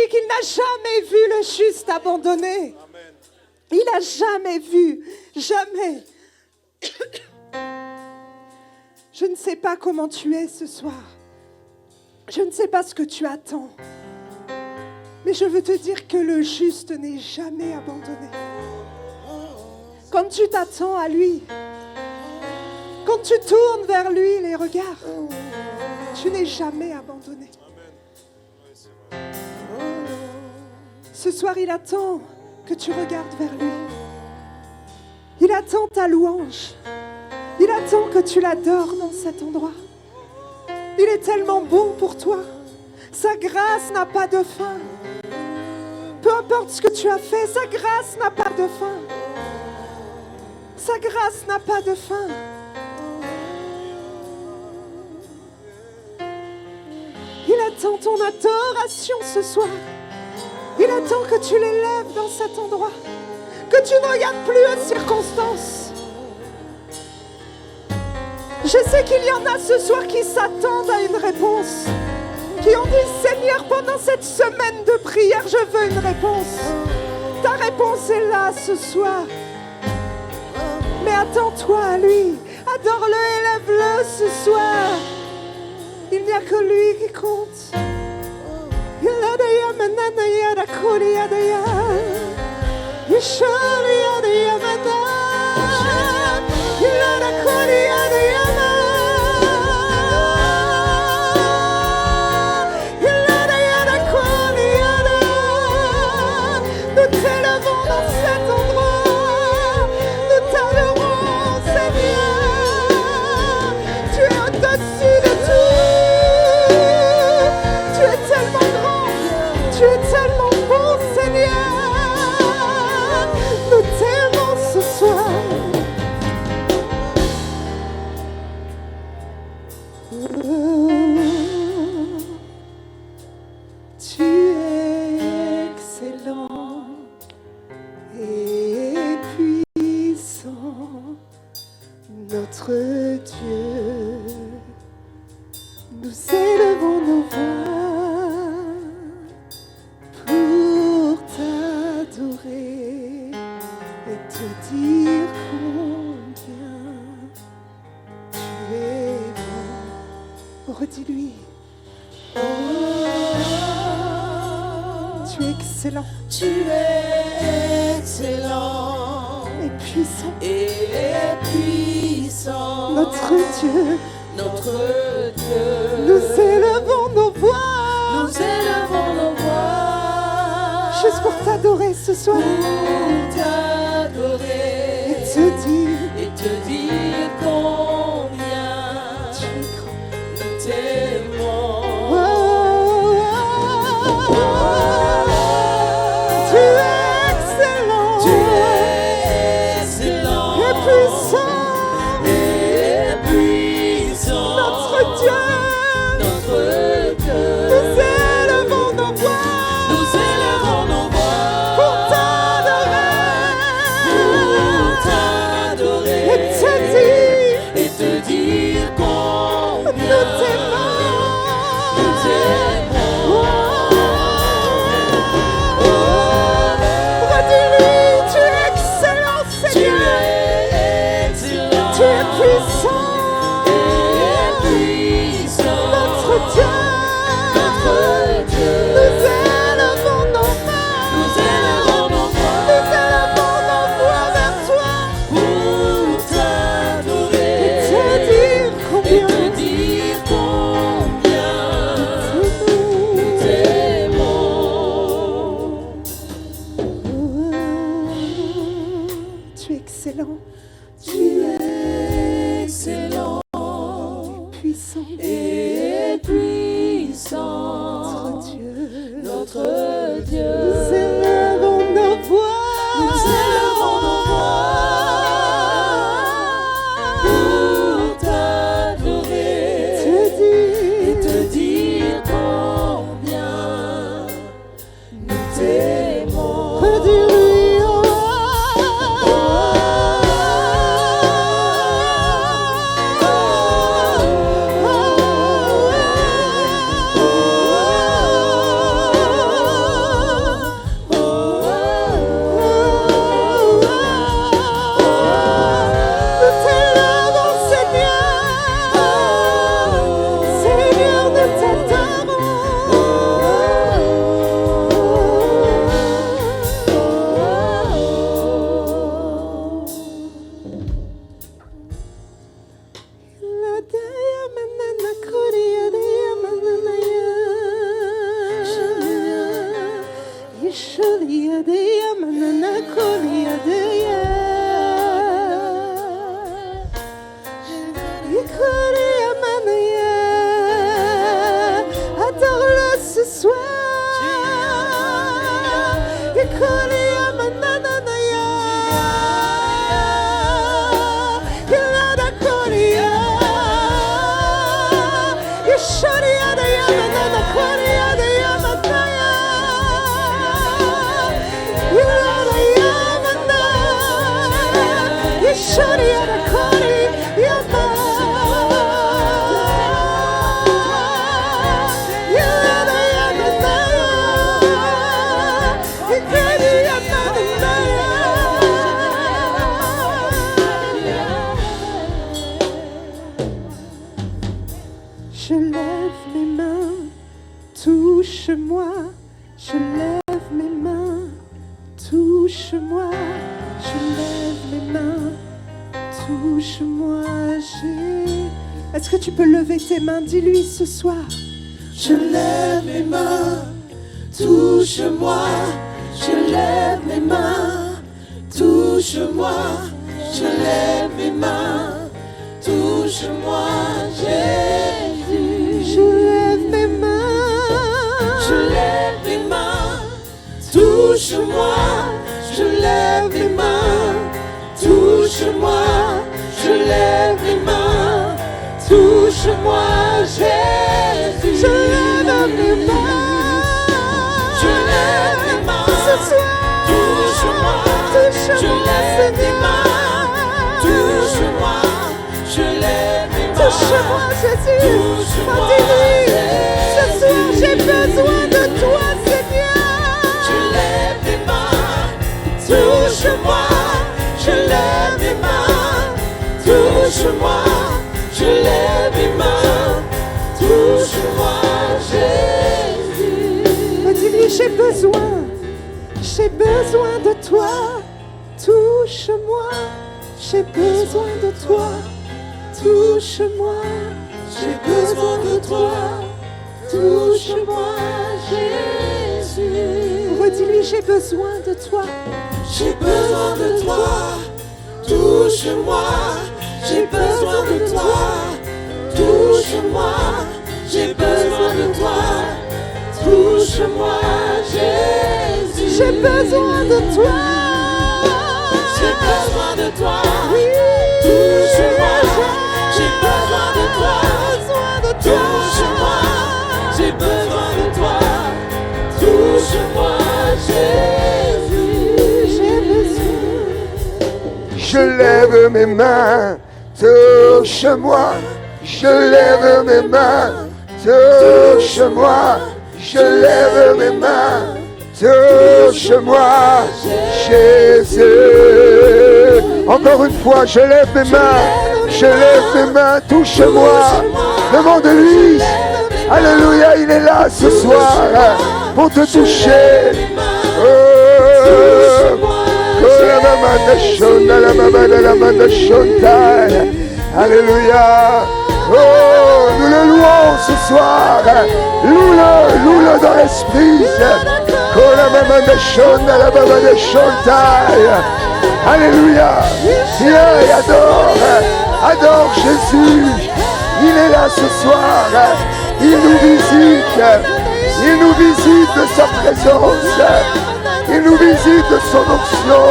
Qu'il n'a jamais vu le juste abandonné. Amen. Il n'a jamais vu, jamais. Je ne sais pas comment tu es ce soir. Je ne sais pas ce que tu attends. Mais je veux te dire que le juste n'est jamais abandonné. Quand tu t'attends à lui, quand tu tournes vers lui les regards, tu n'es jamais abandonné. Ce soir, il attend que tu regardes vers lui. Il attend ta louange. Il attend que tu l'adores dans cet endroit. Il est tellement bon pour toi. Sa grâce n'a pas de fin. Peu importe ce que tu as fait, sa grâce n'a pas de fin. Sa grâce n'a pas de fin. Il attend ton adoration ce soir. Il attend que tu l'élèves dans cet endroit, que tu ne regardes plus aux circonstances. Je sais qu'il y en a ce soir qui s'attendent à une réponse, qui ont dit « Seigneur, pendant cette semaine de prière, je veux une réponse. » Ta réponse est là ce soir. Mais attends-toi à lui, adore-le, élève-le ce soir. Il n'y a que lui qui compte. Redis-lui. Tu es excellent. Tu es excellent. Et puissant. Et puissant. Notre Dieu. Notre Dieu. Nous élevons nos voix. Nous élevons nos voix. Juste pour t'adorer ce soir. Pour t'adorer. Et te dire. Et te dire combien tu es grand. Nous t'aimons. Tu es excellent. Tu es excellent. Et puissant. Et puissant. Notre Dieu. Notre Dieu. Nous élevons nos voix. Nous élevons nos voix. Pour t'adorer. Pour t'adorer. Et te dire combien nous t'aimons. Nous t'aimons. Redis-lui, tu es excellent, Seigneur. Tu es excellent. Tu es puissant. Et puissant. Notre Dieu. Notre Dieu. Nous élevons nos mains. Nous élevons nos voix. Nous élevons nos voix vers toi. Pour t'adorer. Et te dire combien. Et te dire combien nous t'aimons. Tu es excellent. Tu es excellent. Puissant. Et puissant. Notre Dieu. Notre Dieu. Nous élevons nos voix. Nous élevons nos voix. Pour t'adorer. Te dire. Et te dire combien Je lève mes mains, touche-moi. Je lève mes mains, touche-moi. Je lève mes mains, touche-moi. Est-ce que tu peux lever tes mains? Dis-lui ce soir. Je lève mes mains, touche-moi. Je lève mes mains, touche-moi. Je lève mes mains, touche-moi, Jésus. Je lève mes mains. Je lève mes mains, touche-moi. Je lève mes mains, touche-moi. Je lève mes mains, touche-moi, Jésus. Je lève mes mains. Je lève mes mains, Ce soir, touche-moi. touche-moi, Je lève mes mains, touche-moi. Je lève mes mains, touche-moi, Jésus. touche-moi, Dis-lui, ce soir, j'ai Jésus. besoin de toi, Seigneur. Je lève mes mains, touche-moi. Je lève mes mains, touche-moi. Je lève mes mains, touche-moi, Jésus. Dis-lui, j'ai besoin de toi. Touche-moi, j'ai besoin de toi. Touche-moi, J'ai besoin de toi, touche-moi, Jésus. redis-lui, j'ai besoin de toi. J'ai besoin de toi, touche-moi. J'ai besoin de toi, touche-moi. J'ai besoin de toi, touche-moi, Jésus. J'ai besoin de toi. J'ai besoin de toi, Oui, touche-moi. J'ai besoin de toi, besoin de toi. touche-moi. J'ai besoin de toi, touche-moi, Jésus. J'ai besoin. Je lève mes mains, touche-moi. Je lève mes mains, touche-moi. Je lève mes mains, touche-moi, Jésus. Encore une fois, je lève mes mains, je lève mes mains, touche-moi. Demande-lui. Alléluia, il est là ce soir pour te toucher. Oh. Alléluia. Oh, nous le louons ce soir. Loue-le dans l'esprit. Alléluia. Viens et adore Jésus. Il est là ce soir. Il nous visite. Il nous visite de sa présence. Il nous visite de son onction.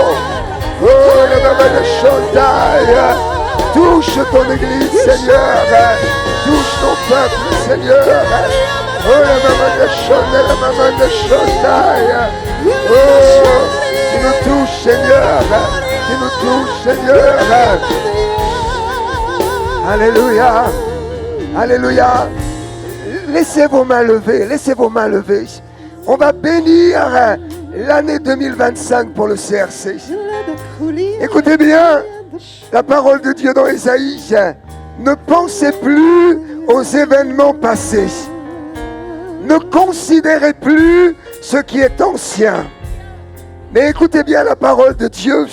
Oh, la maman de Chantal. Touche ton église, Seigneur. Touche ton peuple, Seigneur. Oh, la maman de Chantal, la maman de Chantal. Oh, tu nous touches, Seigneur. Tu nous touches, Seigneur. Alléluia. Alléluia. Laissez vos mains levées, laissez vos mains levées. On va bénir l'année 2025 pour le CRC. Écoutez bien la parole de Dieu dans Ésaïe. Ne pensez plus aux événements passés. Ne considérez plus ce qui est ancien. Mais écoutez bien la parole de Dieu.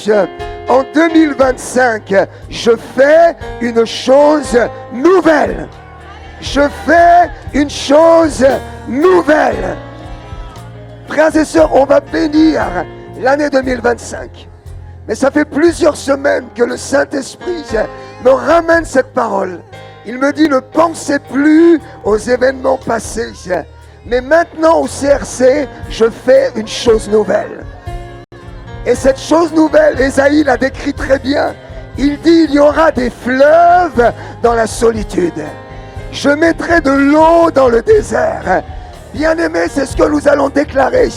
En 2025, je fais une chose nouvelle. Je fais une chose nouvelle. Frères et sœurs, on va bénir l'année 2025. Mais ça fait plusieurs semaines que le Saint-Esprit me ramène cette parole. Il me dit, ne pensez plus aux événements passés. Mais maintenant au CRC, je fais une chose nouvelle. Et cette chose nouvelle, Ésaïe l'a décrit très bien. Il dit, il y aura des fleuves dans la solitude. Je mettrai de l'eau dans le désert. Bien-aimés, c'est ce que nous allons déclarer.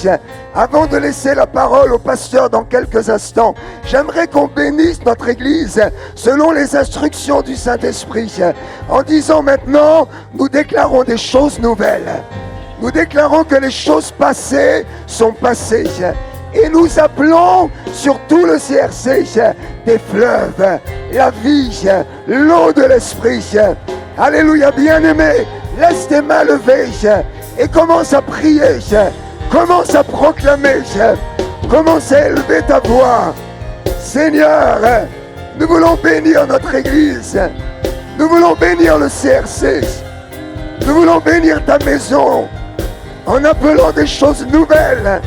Avant de laisser la parole au pasteur dans quelques instants, j'aimerais qu'on bénisse notre Église selon les instructions du Saint-Esprit. En disant maintenant, nous déclarons des choses nouvelles. Nous déclarons que les choses passées sont passées. Et nous appelons sur tout le CRC des fleuves, la vie, l'eau de l'Esprit. Alléluia, bien-aimé, laisse tes mains levées et commence à prier. Commence à proclamer, commence à élever ta voix. Seigneur, nous voulons bénir notre Église. Nous voulons bénir le CRC. Nous voulons bénir ta maison en appelant des choses nouvelles.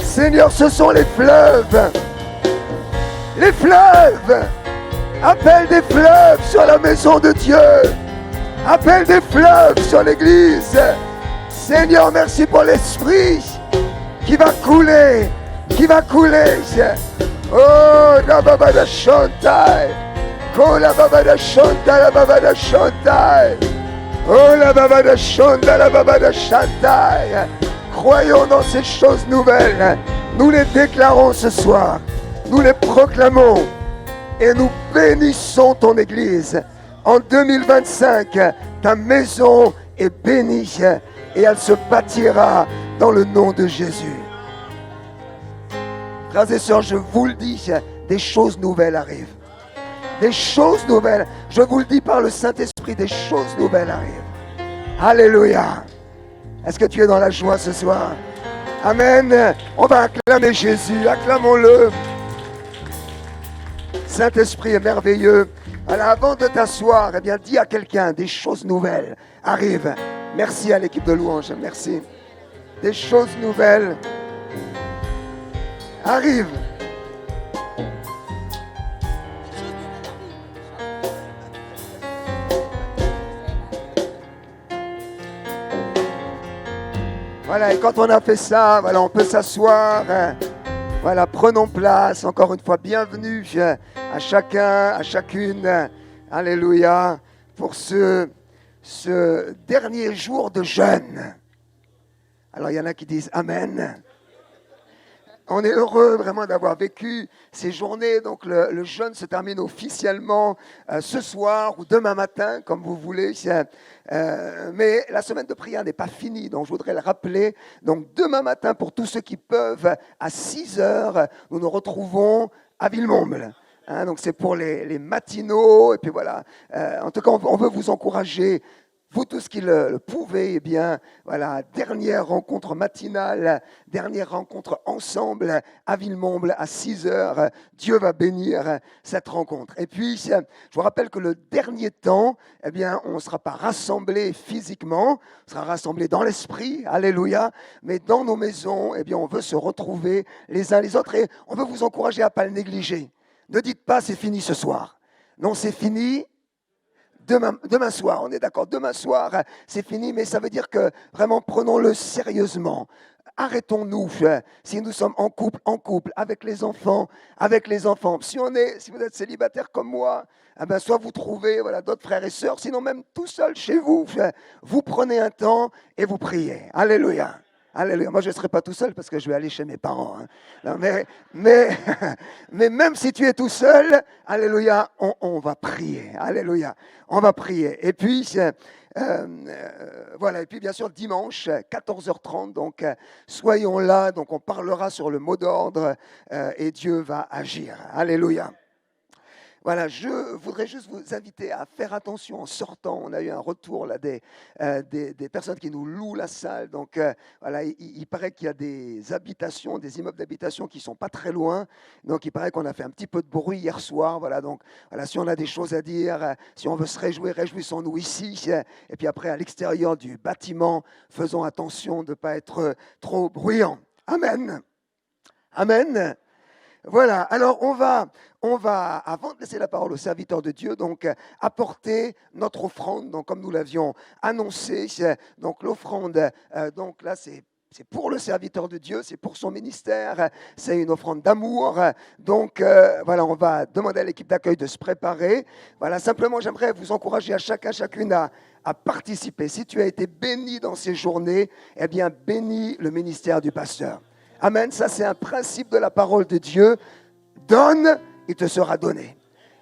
Seigneur, ce sont les fleuves. Les fleuves. Appelle des fleuves sur la maison de Dieu. Appelle des fleuves sur l'Église. Seigneur, merci pour l'Esprit qui va couler. Qui va couler. Oh, la baba de Chantal. Oh, la baba de Chantal, la baba de Chantal. Oh, la baba de Chantal, la baba de Chantal. Croyons dans ces choses nouvelles. Nous les déclarons ce soir. Nous les proclamons. Et nous bénissons ton Église. En 2025, ta maison est bénie. Et elle se bâtira dans le nom de Jésus. Frères et sœurs, je vous le dis, des choses nouvelles arrivent. Des choses nouvelles. Je vous le dis par le Saint-Esprit, des choses nouvelles arrivent. Alléluia. Est-ce que tu es dans la joie ce soir? Amen. On va acclamer Jésus. Acclamons-le. Saint-Esprit est merveilleux. Alors avant de t'asseoir, eh bien, dis à quelqu'un, des choses nouvelles arrivent. Merci à l'équipe de louange. Merci. Des choses nouvelles arrivent. Voilà, et quand on a fait ça, voilà, on peut s'asseoir. Voilà, prenons place. Encore une fois, bienvenue à chacun, à chacune. Alléluia. Pour ce dernier jour de jeûne. Alors, il y en a qui disent Amen. On est heureux vraiment d'avoir vécu ces journées. Donc, le jeûne se termine officiellement ce soir ou demain matin, comme vous voulez. Mais la semaine de prière n'est pas finie. Donc, je voudrais le rappeler. Donc, demain matin, pour tous ceux qui peuvent, à 6 heures, nous nous retrouvons à Villemomble. Donc, c'est pour les matinaux. Et puis voilà. En tout cas, on veut vous encourager. Vous tous qui le pouvez, eh bien, voilà, dernière rencontre matinale, dernière rencontre ensemble à Villemomble à 6 heures. Dieu va bénir cette rencontre. Et puis, je vous rappelle que le dernier temps, eh bien, on ne sera pas rassemblés physiquement, on sera rassemblés dans l'esprit, alléluia, mais dans nos maisons, eh bien, on veut se retrouver les uns les autres et on veut vous encourager à ne pas le négliger. Ne dites pas c'est fini ce soir. Non, c'est fini. Demain soir, on est d'accord, demain soir, c'est fini, mais ça veut dire que vraiment prenons-le sérieusement. Arrêtons-nous, si nous sommes en couple, avec les enfants. Si vous êtes célibataire comme moi, eh ben, soit vous trouvez voilà, d'autres frères et sœurs, sinon même tout seul chez vous, vous prenez un temps et vous priez. Alléluia. Alléluia. Moi, je ne serai pas tout seul parce que je vais aller chez mes parents. Non, mais même si tu es tout seul, alléluia, on va prier. Alléluia. On va prier. Et puis, voilà. Et puis, bien sûr, dimanche, 14h30. Donc, soyons là. Donc, on parlera sur le mot d'ordre et Dieu va agir. Alléluia. Voilà, je voudrais juste vous inviter à faire attention en sortant. On a eu un retour là, des personnes qui nous louent la salle. Donc, voilà, il paraît qu'il y a des habitations, des immeubles d'habitation qui ne sont pas très loin. Donc, il paraît qu'on a fait un petit peu de bruit hier soir. Voilà, donc, voilà, si on a des choses à dire, si on veut se réjouir, réjouissons-nous ici. Et puis après, à l'extérieur du bâtiment, faisons attention de ne pas être trop bruyant. Amen. Amen. Voilà, alors on va, avant de laisser la parole au serviteur de Dieu, donc apporter notre offrande, donc comme nous l'avions annoncé. Donc l'offrande, donc là c'est pour le serviteur de Dieu, c'est pour son ministère, c'est une offrande d'amour. Donc voilà, on va demander à l'équipe d'accueil de se préparer. Voilà, simplement j'aimerais vous encourager à chacune à participer. Si tu as été béni dans ces journées, eh bien bénis le ministère du pasteur. Amen. Ça, c'est un principe de la parole de Dieu. Donne, il te sera donné.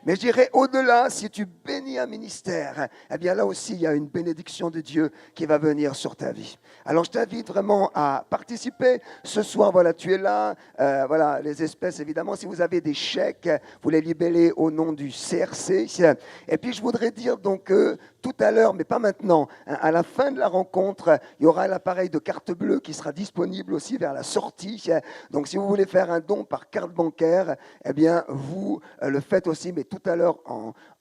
Mais je dirais au-delà, si tu bénis un ministère, eh bien là aussi, il y a une bénédiction de Dieu qui va venir sur ta vie. Alors je t'invite vraiment à participer. Ce soir, voilà, tu es là. Voilà, les espèces, évidemment, si vous avez des chèques, vous les libellez au nom du CRC. Et puis je voudrais dire donc tout à l'heure, mais pas maintenant, à la fin de la rencontre, il y aura l'appareil de carte bleue qui sera disponible aussi vers la sortie. Donc si vous voulez faire un don par carte bancaire, eh bien vous le faites aussi, mais tout à l'heure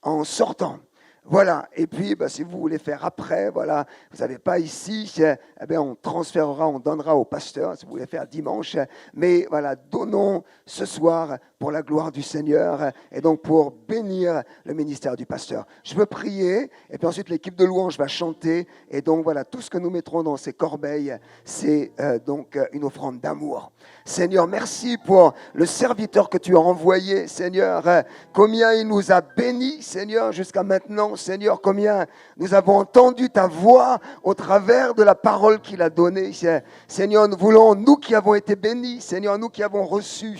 en sortant. Voilà, et puis si vous voulez faire après, voilà, vous n'avez pas ici, eh bien, on transférera, on donnera au pasteur si vous voulez faire dimanche. Mais voilà, donnons ce soir pour la gloire du Seigneur et donc pour bénir le ministère du pasteur. Je veux prier et puis ensuite l'équipe de louange va chanter. Et donc voilà, tout ce que nous mettrons dans ces corbeilles, c'est donc une offrande d'amour. Seigneur, merci pour le serviteur que tu as envoyé, Seigneur. Combien il nous a bénis, Seigneur, jusqu'à maintenant. Seigneur, combien nous avons entendu ta voix au travers de la parole qu'il a donnée. Seigneur, nous voulons, nous qui avons été bénis, Seigneur, nous qui avons reçu,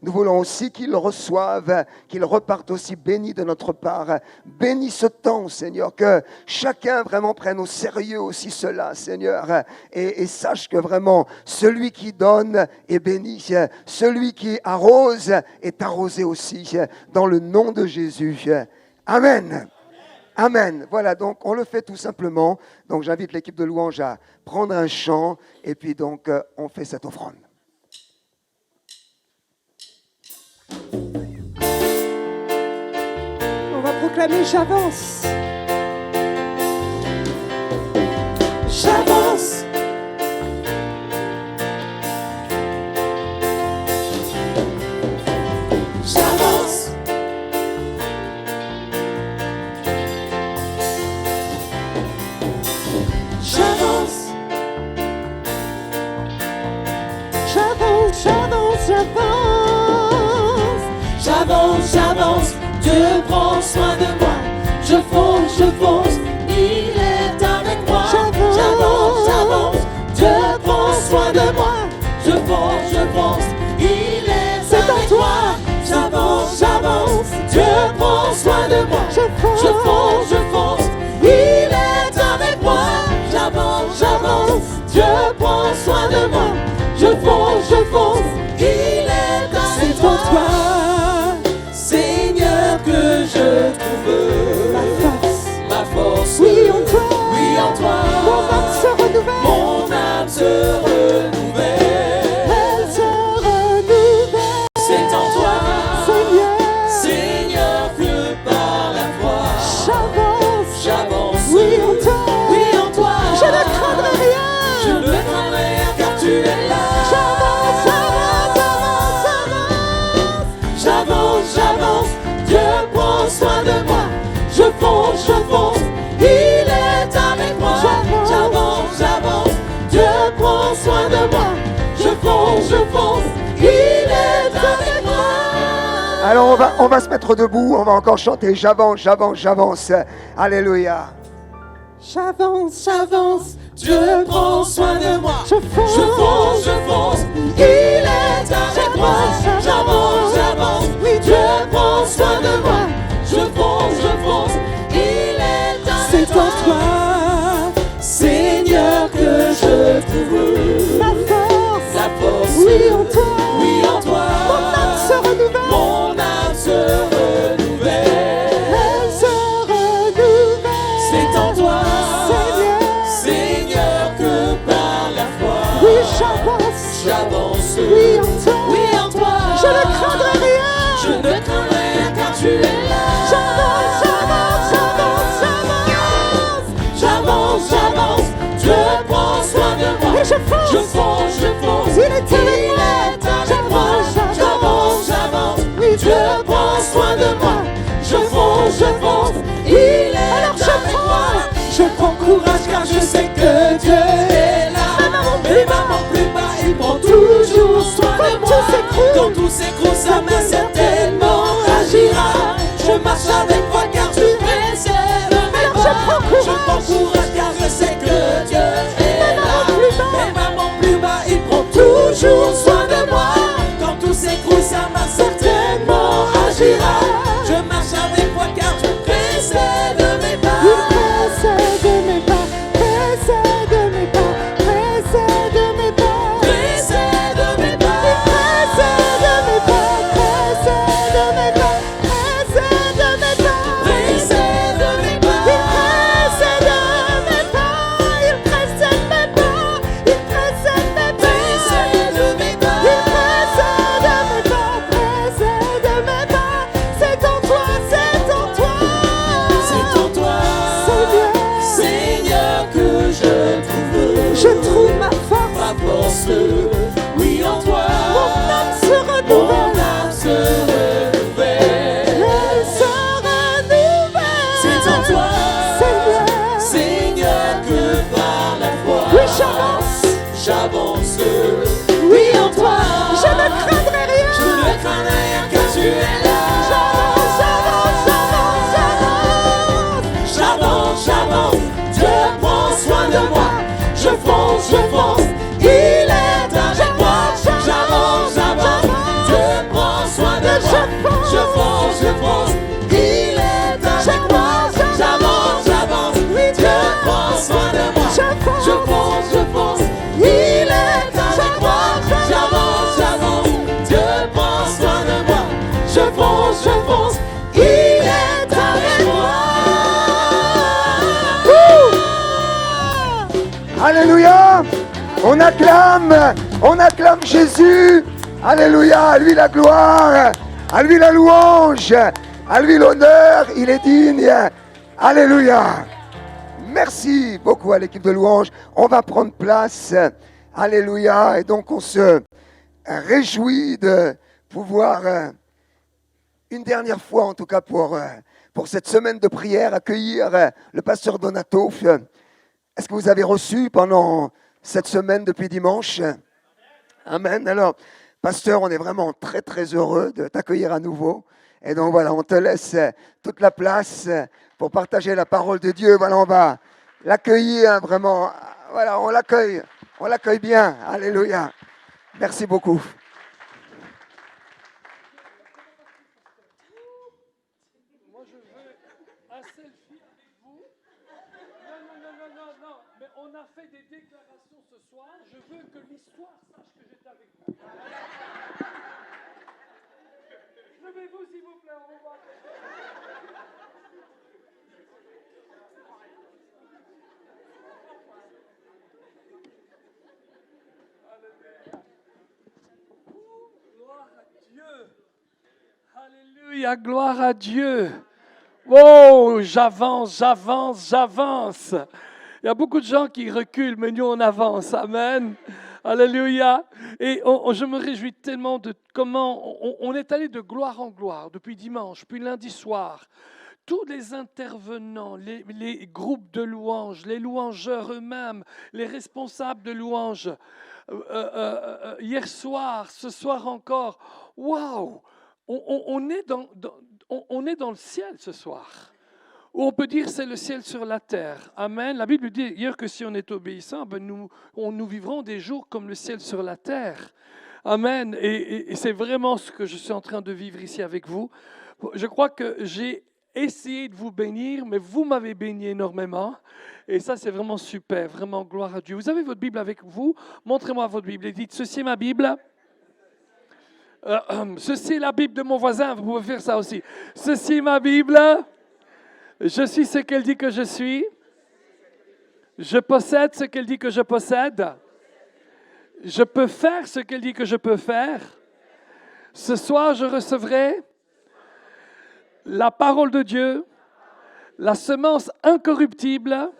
nous voulons aussi qu'ils reçoivent, qu'ils repartent aussi bénis de notre part. Bénis ce temps, Seigneur, que chacun vraiment prenne au sérieux aussi cela, Seigneur, et sache que vraiment celui qui donne est béni, celui qui arrose est arrosé aussi, dans le nom de Jésus. Amen. Amen. Voilà, donc on le fait tout simplement. Donc j'invite l'équipe de louange à prendre un chant et puis donc on fait cette offrande. On va proclamer j'avance. J'avance. J'avance. J'avance. J'avance, j'avance, j'avance. J'avance, j'avance, Dieu prend soin de moi. Je fonce, il est avec moi. J'avance, j'avance, Dieu prend soin de moi. Je fonce, il est avec moi. J'avance, j'avance, Dieu prend soin de moi. Je fonce, il est avec moi. J'avance, j'avance, Dieu prend soin de moi. Je fonce, il est avec C'est en toi. toi, Seigneur, que je trouve ma force. oui en toi, Oui, en toi. mon âme se renouvelle, Mon âme se renouvelle. elle se renouvelle. C'est en toi, Seigneur, Seigneur, que par la foi j'avance, j'avance. oui en toi, Oui, en toi. je ne craindrai rien. Je ne craindrai rien car tu es là. J'avance, J'avance, j'avance, Dieu prend soin de moi. Je fonce, il est avec moi. J'avance, j'avance, Dieu prend soin de moi. Je fonce, il est avec moi. Alors on va se mettre debout, on va encore chanter j'avance. Alléluia. j'avance, Dieu prend soin de moi. je fonce, il est avec moi. J'avance, Dieu prend soin de moi. Je fonce, il est avec c'est moi. en toi, Seigneur, que je trouve ma force, la force. oui en toi, Oui, en toi. mon âme se renouvelle, Mon âme se renouvelle. elle se renouvelle. C'est en toi, Seigneur, Seigneur, que par la foi oui j'avance, j'avance. oui en toi, Oui, en toi. je ne craindrai rien. Je ne craindrai rien car tu es là. J'avance, Dieu prend soin de moi. Et je fonce, Je fonce, il est avec moi. J'avance, oui Dieu prend soin de moi. Je fonce, il est alors avec moi. Je prends courage car je sais que Dieu est là. Mes mamans plus bas, il prend toujours soin de moi. Quand tout s'écroule, sa main certainement agira. Je marche avec foi car tu préserves mes pas. Je prends courage car je sais que Dieu est là. Mes mamans plus bas, il prend toujours soin que par la foi. Oui, j'avance. J'avance, oui en toi. Je ne craindrai rien. Je ne craindrai rien car tu es là. J'avance, j'avance, j'avance, j'avance. J'avance, j'avance, Dieu prend soin de moi. Je fonce, il est avec moi. J'avance, j'avance, Dieu prend soin de moi. Je fonce, il est avec moi. J'avance, j'avance, Dieu prend soin de moi. Je fonce, il est avec moi. J'avance, j'avance, Dieu prend soin de moi. Je fonce, il est avec moi. Alléluia. On acclame Jésus. Alléluia. À lui la gloire, à lui la louange, à lui l'honneur. Il est digne. Alléluia. Merci beaucoup à l'équipe de louange. On va prendre place. Alléluia. Et donc on se réjouit de pouvoir une dernière fois, en tout cas pour cette semaine de prière, accueillir le pasteur Donato. Est-ce que vous avez reçu pendant cette semaine depuis dimanche? Amen. Alors, pasteur, on est vraiment très très heureux de t'accueillir à nouveau. Et donc voilà, on te laisse toute la place pour partager la parole de Dieu. Voilà, on va l'accueillir vraiment. Voilà, on l'accueille bien. Alléluia. Merci beaucoup. Moi, je veux un selfie avec vous. Non. Mais on a fait des déclarations ce soir. Je veux que l'histoire sache que j'étais avec vous. Levez-vous, s'il vous plaît. On va voir. Gloire à Dieu. Alléluia, gloire à Dieu. Oh, j'avance. Il y a beaucoup de gens qui reculent, mais nous on avance. Amen. Alléluia. Et je me réjouis tellement de comment on est allé de gloire en gloire depuis dimanche, puis lundi soir. Tous les intervenants, les groupes de louanges, les louangeurs eux-mêmes, les responsables de louanges, hier soir, ce soir encore, waouh, on est dans le ciel ce soir. Ou on peut dire c'est le ciel sur la terre. Amen. La Bible dit hier que si on est obéissant, nous vivrons des jours comme le ciel sur la terre. Amen. Et c'est vraiment ce que je suis en train de vivre ici avec vous. Je crois que j'ai essayé de vous bénir, mais vous m'avez béni énormément. Et ça, c'est vraiment super. Vraiment, gloire à Dieu. Vous avez votre Bible avec vous? Montrez-moi votre Bible et dites, ceci est ma Bible. Ceci est la Bible de mon voisin. Vous pouvez faire ça aussi. Ceci est ma Bible. Je suis ce qu'elle dit que je suis. Je possède ce qu'elle dit que je possède. Je peux faire ce qu'elle dit que je peux faire. Ce soir, je recevrai la parole de Dieu, la semence incorruptible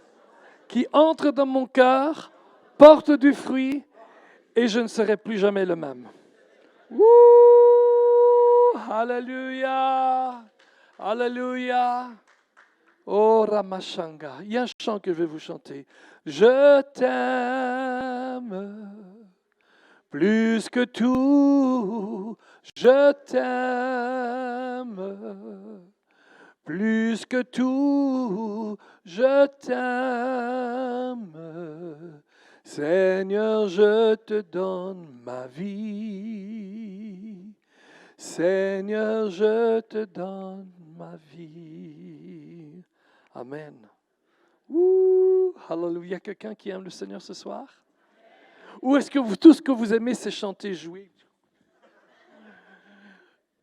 qui entre dans mon cœur, porte du fruit et je ne serai plus jamais le même. Wouh! Alléluia! Alléluia! Oh Ramashanga, il y a un chant que je vais vous chanter. Je t'aime plus que tout, je t'aime plus que tout, je t'aime. Seigneur, je te donne ma vie. Seigneur, je te donne ma vie. Amen. Ouh, hallelujah. Il y a quelqu'un qui aime le Seigneur ce soir? Ou est-ce que tout ce que vous aimez, c'est chanter, jouer?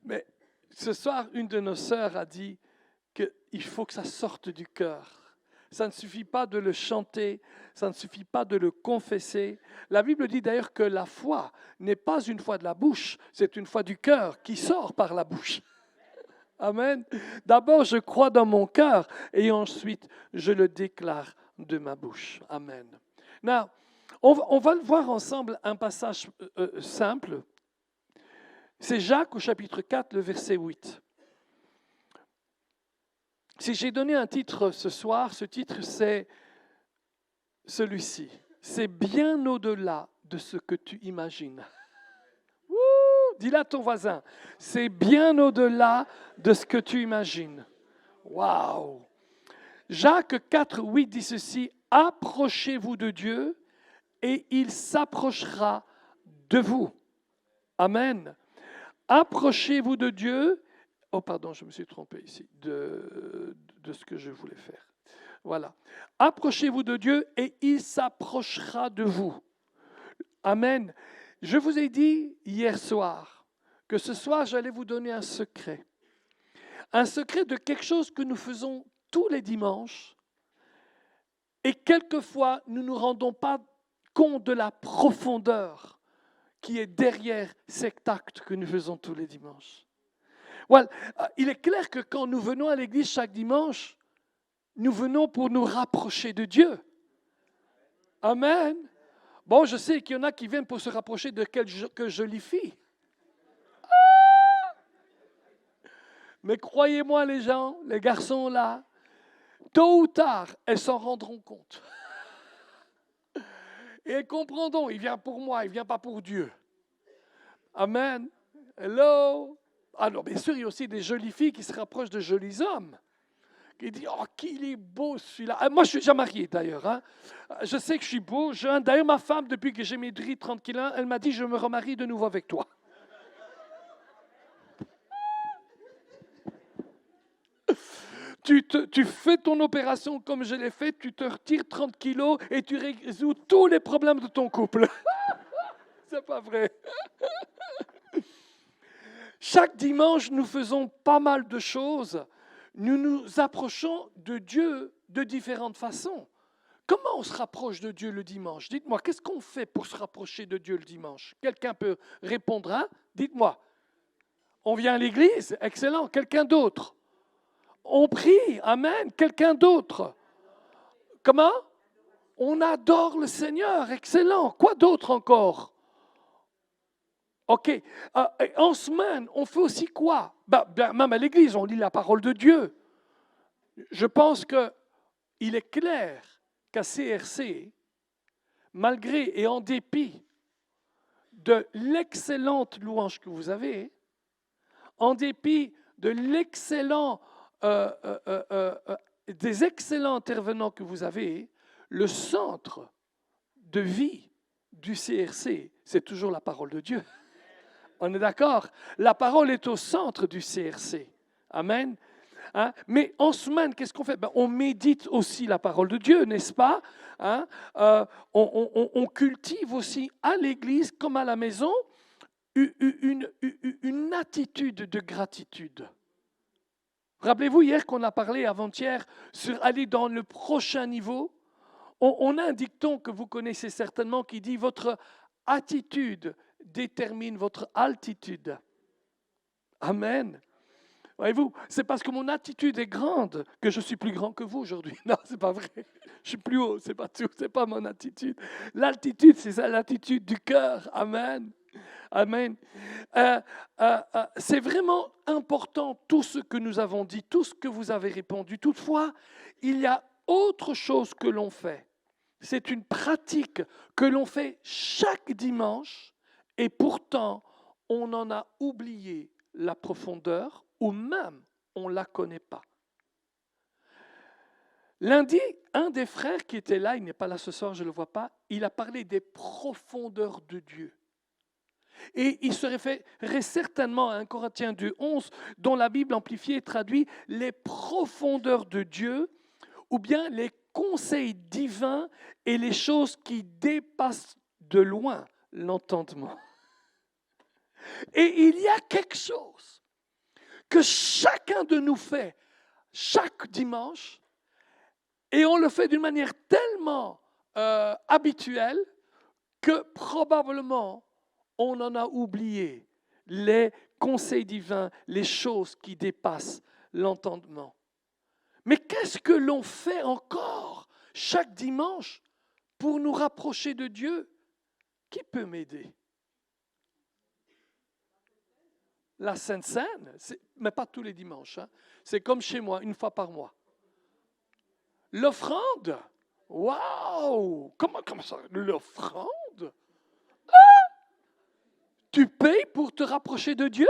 Mais ce soir, une de nos sœurs a dit qu'il faut que ça sorte du cœur. Ça ne suffit pas de le chanter, ça ne suffit pas de le confesser. La Bible dit d'ailleurs que la foi n'est pas une foi de la bouche, c'est une foi du cœur qui sort par la bouche. Amen. D'abord, je crois dans mon cœur et ensuite, je le déclare de ma bouche. Amen. Now, on va le voir ensemble, un passage simple. C'est Jacques au chapitre 4, le verset 8. Si j'ai donné un titre ce soir, ce titre c'est celui-ci. C'est bien au-delà de ce que tu imagines. Wouh! Dis-le à ton voisin. C'est bien au-delà de ce que tu imagines. Waouh! Jacques 4, 8 dit ceci. Approchez-vous de Dieu et il s'approchera de vous. Amen. Approchez-vous de Dieu. Oh pardon, je me suis trompé ici de ce que je voulais faire. Voilà. Approchez-vous de Dieu et il s'approchera de vous. Amen. Je vous ai dit hier soir que ce soir, j'allais vous donner un secret. Un secret de quelque chose que nous faisons tous les dimanches. Et quelquefois, nous ne nous rendons pas compte de la profondeur qui est derrière cet acte que nous faisons tous les dimanches. Well, il est clair que quand nous venons à l'église chaque dimanche, nous venons pour nous rapprocher de Dieu. Amen. Bon, je sais qu'il y en a qui viennent pour se rapprocher de quelques jolies filles. Ah! Mais croyez-moi les gens, les garçons là, tôt ou tard, elles s'en rendront compte. Et elles comprendront, il vient pour moi, il ne vient pas pour Dieu. Amen. Hello. Ah non, bien sûr, il y a aussi des jolies filles qui se rapprochent de jolis hommes. Qui disent, oh, qu'il est beau celui-là. Ah, moi, je suis déjà marié d'ailleurs. Hein. Je sais que je suis beau, jeune. D'ailleurs, ma femme, depuis que j'ai maigri 30 kilos, elle m'a dit, je me remarie de nouveau avec toi. Tu fais ton opération comme je l'ai fait, tu te retires 30 kilos et tu résous tous les problèmes de ton couple. C'est pas vrai. Chaque dimanche, nous faisons pas mal de choses. Nous nous approchons de Dieu de différentes façons. Comment on se rapproche de Dieu le dimanche? Dites-moi, qu'est-ce qu'on fait pour se rapprocher de Dieu le dimanche? Quelqu'un peut répondre, hein? Dites-moi. On vient à l'église? Excellent. Quelqu'un d'autre? On prie? Amen. Quelqu'un d'autre? Comment? On adore le Seigneur. Excellent. Quoi d'autre encore? OK. En semaine, on fait aussi quoi? Même à l'église, on lit la parole de Dieu. Je pense qu'il est clair qu'à CRC, malgré et en dépit de l'excellente louange que vous avez, en dépit de des excellents intervenants que vous avez, le centre de vie du CRC, c'est toujours la parole de Dieu. On est d'accord? La parole est au centre du CRC. Amen. Hein? Mais en semaine, qu'est-ce qu'on fait? On médite aussi la parole de Dieu, n'est-ce pas? Hein? On cultive aussi à l'église comme à la maison une attitude de gratitude. Rappelez-vous hier qu'on a parlé avant-hier sur aller dans le prochain niveau. On a un dicton que vous connaissez certainement qui dit « Votre attitude détermine votre altitude. » Amen. Voyez-vous, c'est parce que mon attitude est grande que je suis plus grand que vous aujourd'hui. Non, c'est pas vrai. Je suis plus haut, c'est pas tout, c'est pas mon attitude. L'altitude, c'est ça, l'attitude du cœur. Amen. Amen. C'est vraiment important tout ce que nous avons dit, tout ce que vous avez répondu. Toutefois, il y a autre chose que l'on fait. C'est une pratique que l'on fait chaque dimanche et pourtant, on en a oublié la profondeur ou même on ne la connaît pas. Lundi, un des frères qui était là, il n'est pas là ce soir, je ne le vois pas, il a parlé des profondeurs de Dieu. Et il se référait certainement à 1 Corinthiens 2:11, dont la Bible amplifiée traduit les profondeurs de Dieu, ou bien les conseils divins et les choses qui dépassent de loin l'entendement. Et il y a quelque chose que chacun de nous fait chaque dimanche, et on le fait d'une manière tellement habituelle que probablement on en a oublié les conseils divins, les choses qui dépassent l'entendement. Mais qu'est-ce que l'on fait encore chaque dimanche pour nous rapprocher de Dieu? Qui peut m'aider? La Sainte Seine, mais pas tous les dimanches. Hein. C'est comme chez moi, une fois par mois. L'offrande, Waouh! Comment ça? L'offrande? Ah! Tu payes pour te rapprocher de Dieu?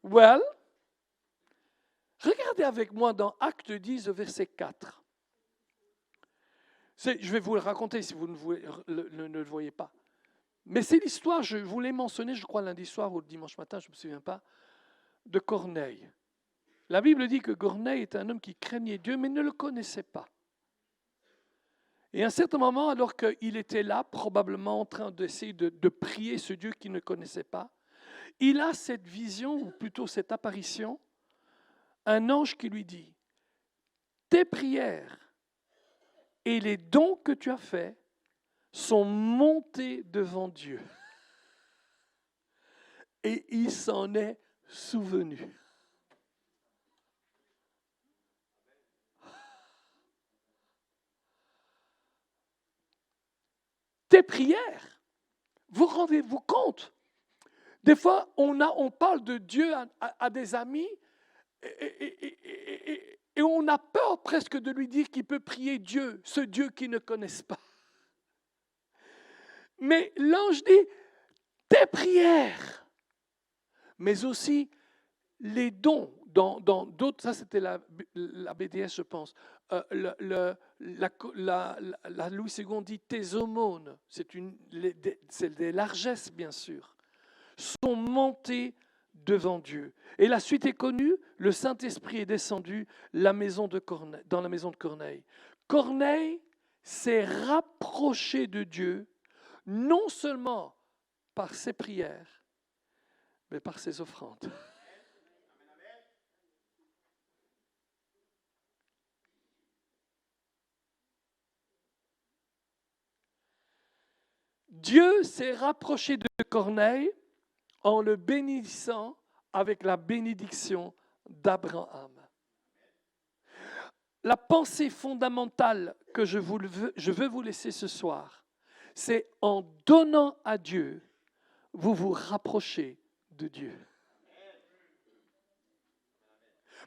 Well, regardez avec moi dans Acte 10, verset 4. Je vais vous le raconter si vous ne le voyez pas. Mais c'est l'histoire, je vous l'ai mentionné, je crois, lundi soir ou le dimanche matin, je ne me souviens pas, de Corneille. La Bible dit que Corneille est un homme qui craignait Dieu, mais ne le connaissait pas. Et à un certain moment, alors qu'il était là, probablement en train d'essayer de prier ce Dieu qu'il ne connaissait pas, il a cette vision, ou plutôt cette apparition, un ange qui lui dit, tes prières et les dons que tu as faits sont montés devant Dieu. Et il s'en est souvenu. Tes prières, vous rendez-vous compte? Des fois, on parle de Dieu à des amis et on a peur presque de lui dire qu'il peut prier Dieu, ce Dieu qu'ils ne connaissent pas. Mais l'ange dit, tes prières, mais aussi les dons. Dans d'autres, ça c'était la BDS, je pense. La Louis II dit tes aumônes, c'est des largesses, bien sûr, sont montées devant Dieu. Et la suite est connue, le Saint-Esprit est descendu dans la maison de Corneille. Corneille s'est rapproché de Dieu, non seulement par ses prières, mais par ses offrandes. Dieu s'est rapproché de Corneille en le bénissant avec la bénédiction d'Abraham. La pensée fondamentale que je veux vous laisser ce soir, c'est en donnant à Dieu, vous vous rapprochez de Dieu.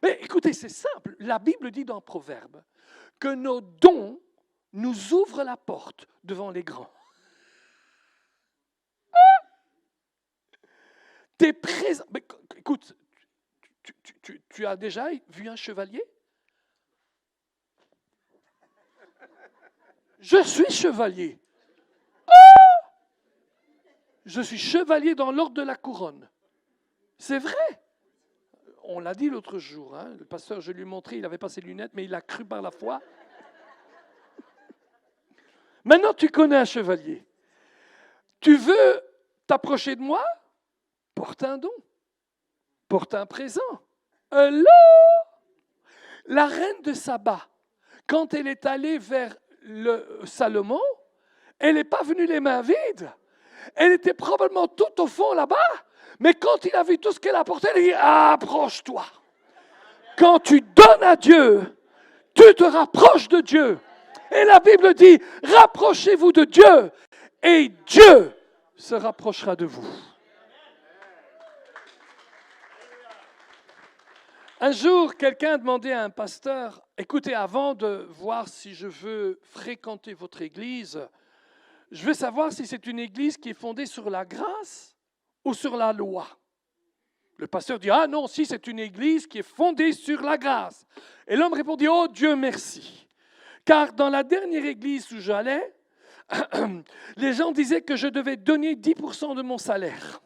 Mais écoutez, c'est simple. La Bible dit dans Proverbes que nos dons nous ouvrent la porte devant les grands. T'es présent. Mais, écoute, tu as déjà vu un chevalier? Je suis chevalier. Ah! Je suis chevalier dans l'ordre de la couronne. C'est vrai. On l'a dit l'autre jour. Le pasteur, je lui ai montré, il n'avait pas ses lunettes, mais il a cru par la foi. Maintenant, tu connais un chevalier. Tu veux t'approcher de moi? Porte un don. Porte un présent. Hello! La reine de Saba, quand elle est allée vers le Salomon, elle n'est pas venue les mains vides. Elle était probablement tout au fond là-bas, mais quand il a vu tout ce qu'elle apportait, il a dit, approche-toi. Quand tu donnes à Dieu, tu te rapproches de Dieu. Et la Bible dit, rapprochez-vous de Dieu, et Dieu se rapprochera de vous. Un jour, quelqu'un a demandé à un pasteur, écoutez, avant de voir si je veux fréquenter votre église, je veux savoir si c'est une église qui est fondée sur la grâce ou sur la loi. Le pasteur dit, ah non, si c'est une église qui est fondée sur la grâce. Et l'homme répondit, oh Dieu merci. Car dans la dernière église où j'allais, les gens disaient que je devais donner 10% de mon salaire.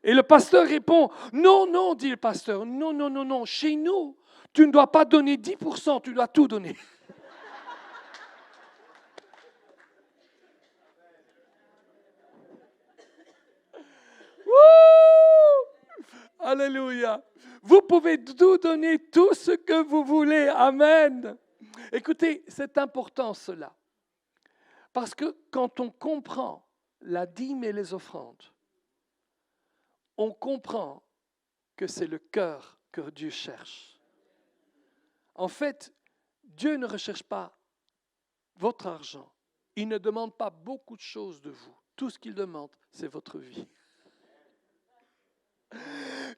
Et le pasteur répond, non, non, dit le pasteur, non, non, non, non, chez nous, tu ne dois pas donner 10%, tu dois tout donner. Alléluia. Vous pouvez tout donner, tout ce que vous voulez. Amen. Écoutez, c'est important cela. Parce que quand on comprend la dîme et les offrandes, on comprend que c'est le cœur que Dieu cherche. En fait, Dieu ne recherche pas votre argent. Il ne demande pas beaucoup de choses de vous. Tout ce qu'il demande, c'est votre vie.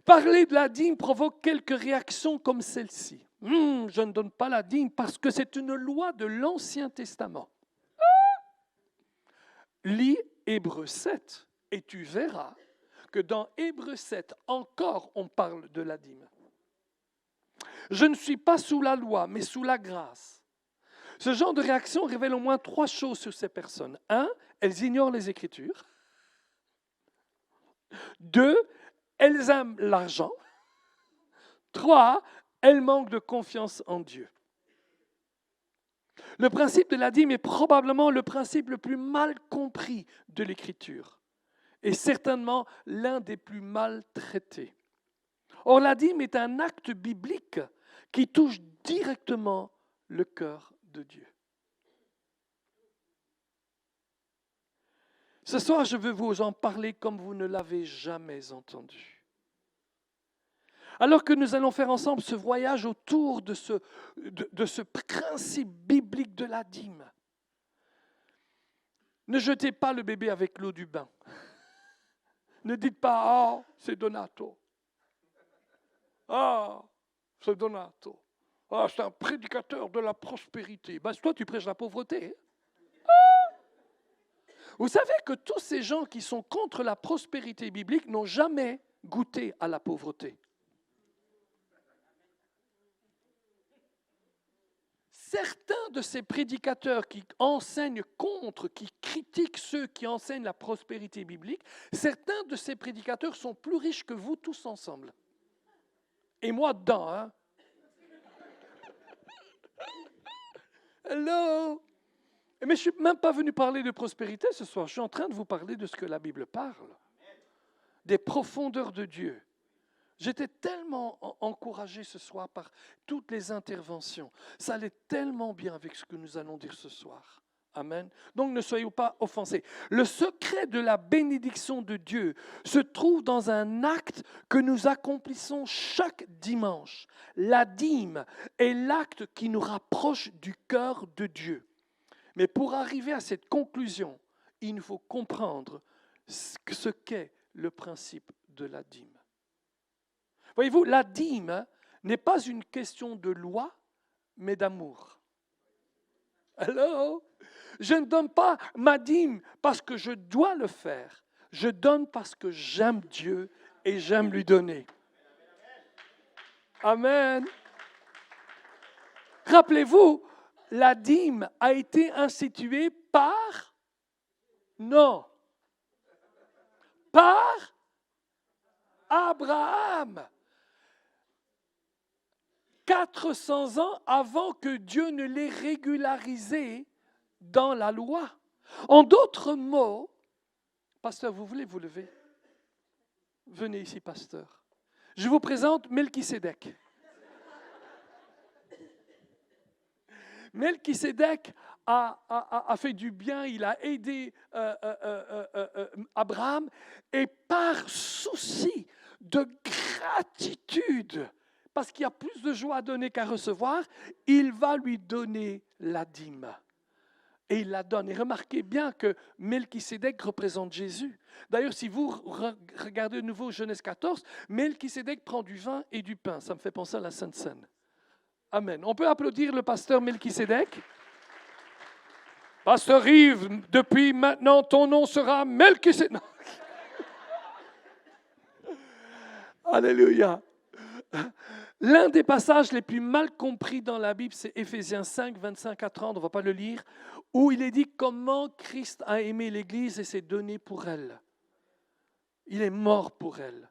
Parler de la dîme provoque quelques réactions comme celle-ci. Je ne donne pas la dîme parce que c'est une loi de l'Ancien Testament. Lis Hébreux 7 et tu verras que dans Hébreux 7 encore on parle de la dîme. Je ne suis pas sous la loi mais sous la grâce. Ce genre de réaction révèle au moins 3 choses sur ces personnes. 1, elles ignorent les Écritures. 2, elles aiment l'argent. 3, elles manquent de confiance en Dieu. Le principe de la dîme est probablement le principe le plus mal compris de l'Écriture et certainement l'un des plus mal traités. Or, la dîme est un acte biblique qui touche directement le cœur de Dieu. Ce soir, je veux vous en parler comme vous ne l'avez jamais entendu. Alors que nous allons faire ensemble ce voyage autour de ce principe biblique de la dîme, ne jetez pas le bébé avec l'eau du bain. Ne dites pas « Ah, c'est Donato. Ah, c'est Donato. Ah, c'est un prédicateur de la prospérité. » Ben, toi, tu prêches la pauvreté. Vous savez que tous ces gens qui sont contre la prospérité biblique n'ont jamais goûté à la pauvreté. Certains de ces prédicateurs qui enseignent contre, qui critiquent ceux qui enseignent la prospérité biblique, certains de ces prédicateurs sont plus riches que vous tous ensemble. Et moi dedans, hein? Hello! Mais je ne suis même pas venu parler de prospérité ce soir. Je suis en train de vous parler de ce que la Bible parle. Des profondeurs de Dieu. J'étais tellement encouragé ce soir par toutes les interventions. Ça allait tellement bien avec ce que nous allons dire ce soir. Amen. Donc ne soyez pas offensés. Le secret de la bénédiction de Dieu se trouve dans un acte que nous accomplissons chaque dimanche. La dîme est l'acte qui nous rapproche du cœur de Dieu. Mais pour arriver à cette conclusion, il nous faut comprendre ce qu'est le principe de la dîme. Voyez-vous, la dîme n'est pas une question de loi, mais d'amour. Hello? Je ne donne pas ma dîme parce que je dois le faire. Je donne parce que j'aime Dieu et j'aime lui donner. Amen. Rappelez-vous, la dîme a été instituée par... Non. Par Abraham. 400 ans avant que Dieu ne l'ait régularisé dans la loi. En d'autres mots, pasteur, vous voulez vous lever? Venez ici, pasteur. Je vous présente Melchisédek. Melchisédek a fait du bien, il a aidé Abraham et par souci de gratitude, parce qu'il y a plus de joie à donner qu'à recevoir, il va lui donner la dîme. Et il la donne. Et remarquez bien que Melchisédek représente Jésus. D'ailleurs, si vous regardez de nouveau Genèse 14, Melchisédek prend du vin et du pain. Ça me fait penser à la Sainte Seine. Amen. On peut applaudir le pasteur Melchisédek. Pasteur Yves, depuis maintenant, ton nom sera Melchisédek. Alléluia. L'un des passages les plus mal compris dans la Bible, c'est Éphésiens 5, 25 à 30, on ne va pas le lire, où il est dit comment Christ a aimé l'Église et s'est donné pour elle. Il est mort pour elle.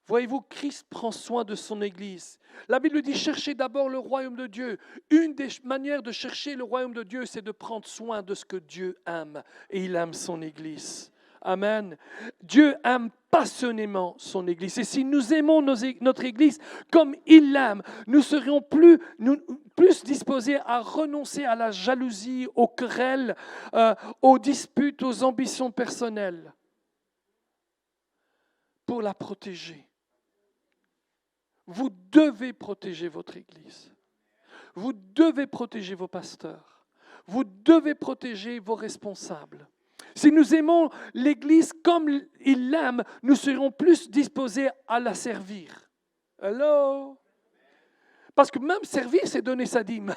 Voyez-vous, Christ prend soin de son Église. La Bible dit, cherchez d'abord le royaume de Dieu. Une des manières de chercher le royaume de Dieu, c'est de prendre soin de ce que Dieu aime. Et il aime son Église. Amen. Dieu aime passionnément son Église. Et si nous aimons notre Église comme il l'aime, nous serions plus disposés à renoncer à la jalousie, aux querelles, aux disputes, aux ambitions personnelles, pour la protéger. Vous devez protéger votre Église. Vous devez protéger vos pasteurs. Vous devez protéger vos responsables. Si nous aimons l'Église comme il l'aime, nous serons plus disposés à la servir. Hello? Parce que même servir, c'est donner sa dîme.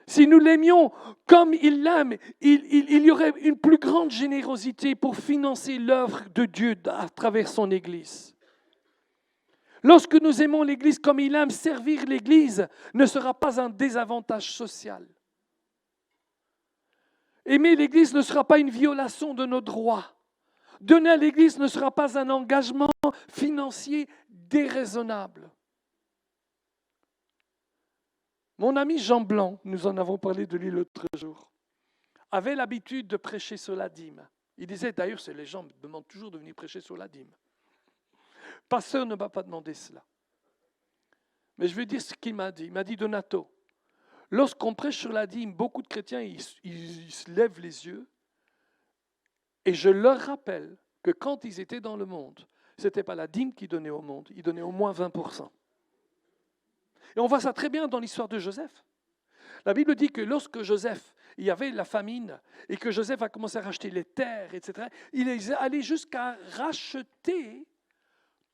Si nous l'aimions comme il l'aime, il y aurait une plus grande générosité pour financer l'œuvre de Dieu à travers son Église. Lorsque nous aimons l'Église comme il aime, servir l'Église ne sera pas un désavantage social. Aimer l'Église ne sera pas une violation de nos droits. Donner à l'Église ne sera pas un engagement financier déraisonnable. Mon ami Jean Blanc, nous en avons parlé de lui l'autre jour, avait l'habitude de prêcher sur la dîme. Il disait d'ailleurs, les gens me demandent toujours de venir prêcher sur la dîme. Pasteur ne m'a pas demandé cela. Mais je vais dire ce qu'il m'a dit. Il m'a dit, Donato, lorsqu'on prêche sur la dîme, beaucoup de chrétiens, ils se lèvent les yeux et je leur rappelle que quand ils étaient dans le monde, ce n'était pas la dîme qu'ils donnaient au monde, ils donnaient au moins 20%. Et on voit ça très bien dans l'histoire de Joseph. La Bible dit que lorsque Joseph, il y avait la famine, et que Joseph a commencé à racheter les terres, etc., il est allé jusqu'à racheter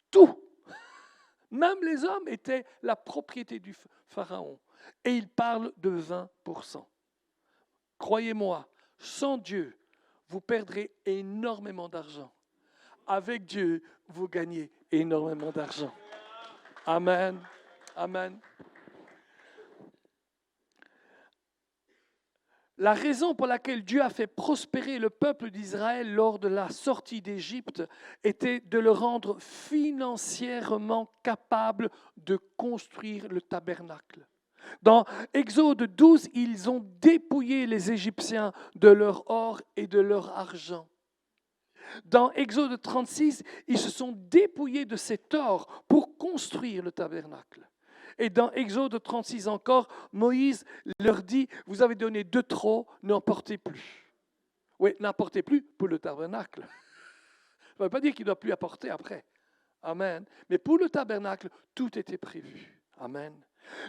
tout. Même les hommes étaient la propriété du Pharaon. Et il parle de 20%. Croyez-moi, sans Dieu, vous perdrez énormément d'argent. Avec Dieu, vous gagnez énormément d'argent. Amen. Amen. La raison pour laquelle Dieu a fait prospérer le peuple d'Israël lors de la sortie d'Égypte était de le rendre financièrement capable de construire le tabernacle. Dans Exode 12, ils ont dépouillé les Égyptiens de leur or et de leur argent. Dans Exode 36, ils se sont dépouillés de cet or pour construire le tabernacle. Et dans Exode 36 encore, Moïse leur dit, vous avez donné de trop, n'emportez plus. Oui, n'apportez plus pour le tabernacle. Ça ne veut pas dire qu'il ne doit plus apporter après. Amen. Mais pour le tabernacle, tout était prévu. Amen.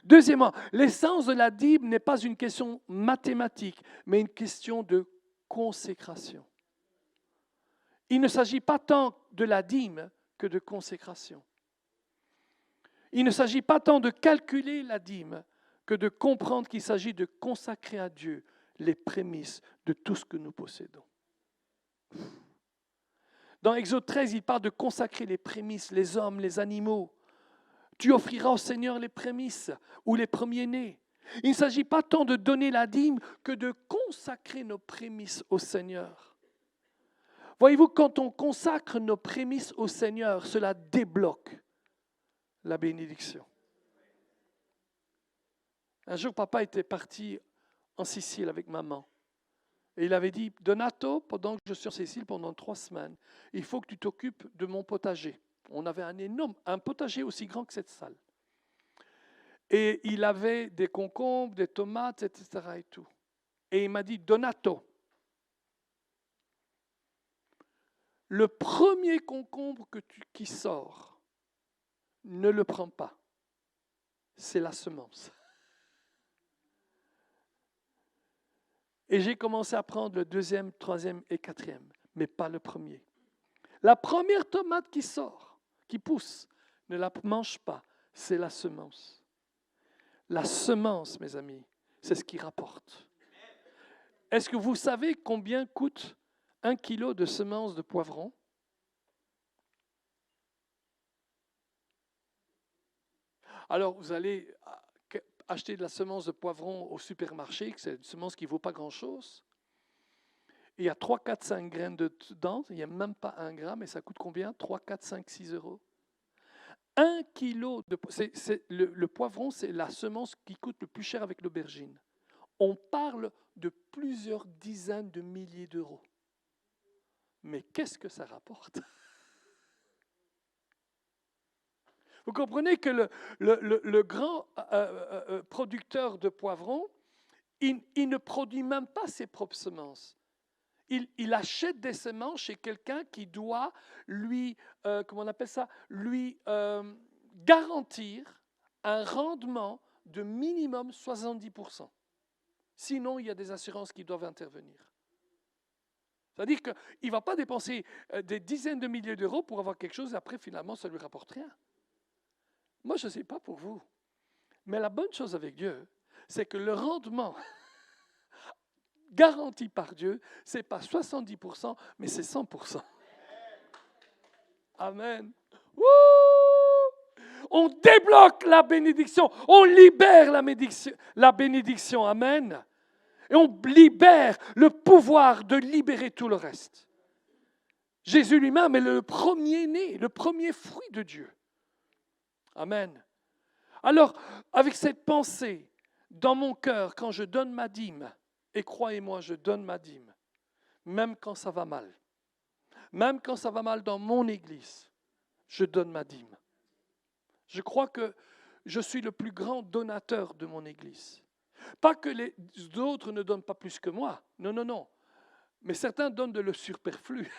Deuxièmement, l'essence de la dîme n'est pas une question mathématique, mais une question de consécration. Il ne s'agit pas tant de la dîme que de consécration. Il ne s'agit pas tant de calculer la dîme que de comprendre qu'il s'agit de consacrer à Dieu les prémices de tout ce que nous possédons. Dans Exode 13, il parle de consacrer les prémices, les hommes, les animaux. Tu offriras au Seigneur les prémices ou les premiers-nés. Il ne s'agit pas tant de donner la dîme que de consacrer nos prémices au Seigneur. Voyez-vous, quand on consacre nos prémices au Seigneur, cela débloque la bénédiction. Un jour, papa était parti en Sicile avec maman. Et il avait dit, Donato, pendant que je suis en Sicile pendant 3 semaines, il faut que tu t'occupes de mon potager. On avait un potager aussi grand que cette salle. Et il avait des concombres, des tomates, etc. Et tout. Et il m'a dit, Donato, le premier concombre qui sort, ne le prends pas. C'est la semence. Et j'ai commencé à prendre le 2e, 3e et 4e, mais pas le premier. La première tomate qui sort, qui pousse, ne la mange pas, c'est la semence. La semence, mes amis, c'est ce qui rapporte. Est-ce que vous savez combien coûte 1 kilo de semences de poivron? Alors, vous allez acheter de la semence de poivron au supermarché, c'est une semence qui ne vaut pas grand-chose. Il y a 3, 4, 5 graines dedans, il n'y a même pas 1 gramme, et ça coûte combien? 3, 4, 5, 6 euros. 1 kilo de le poivron, c'est la semence qui coûte le plus cher avec l'aubergine. On parle de plusieurs dizaines de milliers d'euros. Mais qu'est-ce que ça rapporte? Vous comprenez que le grand producteur de poivrons, il ne produit même pas ses propres semences. Il achète des semences chez quelqu'un qui doit lui, lui garantir un rendement de minimum 70%. Sinon, il y a des assurances qui doivent intervenir. C'est-à-dire qu'il ne va pas dépenser des dizaines de milliers d'euros pour avoir quelque chose et après, finalement, ça ne lui rapporte rien. Moi, je ne sais pas pour vous. Mais la bonne chose avec Dieu, c'est que le rendement garanti par Dieu, ce n'est pas 70%, mais c'est 100%. Amen. Wouh! On débloque la bénédiction, on libère la bénédiction. Amen. Et on libère le pouvoir de libérer tout le reste. Jésus lui-même est le premier-né, le premier fruit de Dieu. Amen. Alors, avec cette pensée dans mon cœur, quand je donne ma dîme, et croyez-moi, je donne ma dîme, même quand ça va mal, même quand ça va mal dans mon église, je donne ma dîme. Je crois que je suis le plus grand donateur de mon église. Pas que les autres ne donnent pas plus que moi, non, non, non. Mais certains donnent de le superflu.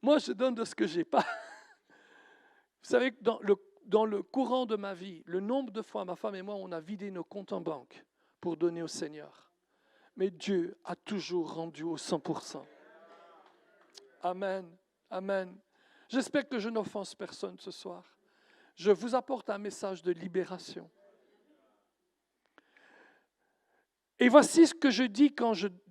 Moi, je donne de ce que je n'ai pas. Vous savez, dans le courant de ma vie, le nombre de fois, ma femme et moi, on a vidé nos comptes en banque pour donner au Seigneur. Mais Dieu a toujours rendu au 100%. Amen. Amen. J'espère que je n'offense personne ce soir. Je vous apporte un message de libération. Et voici ce que je dis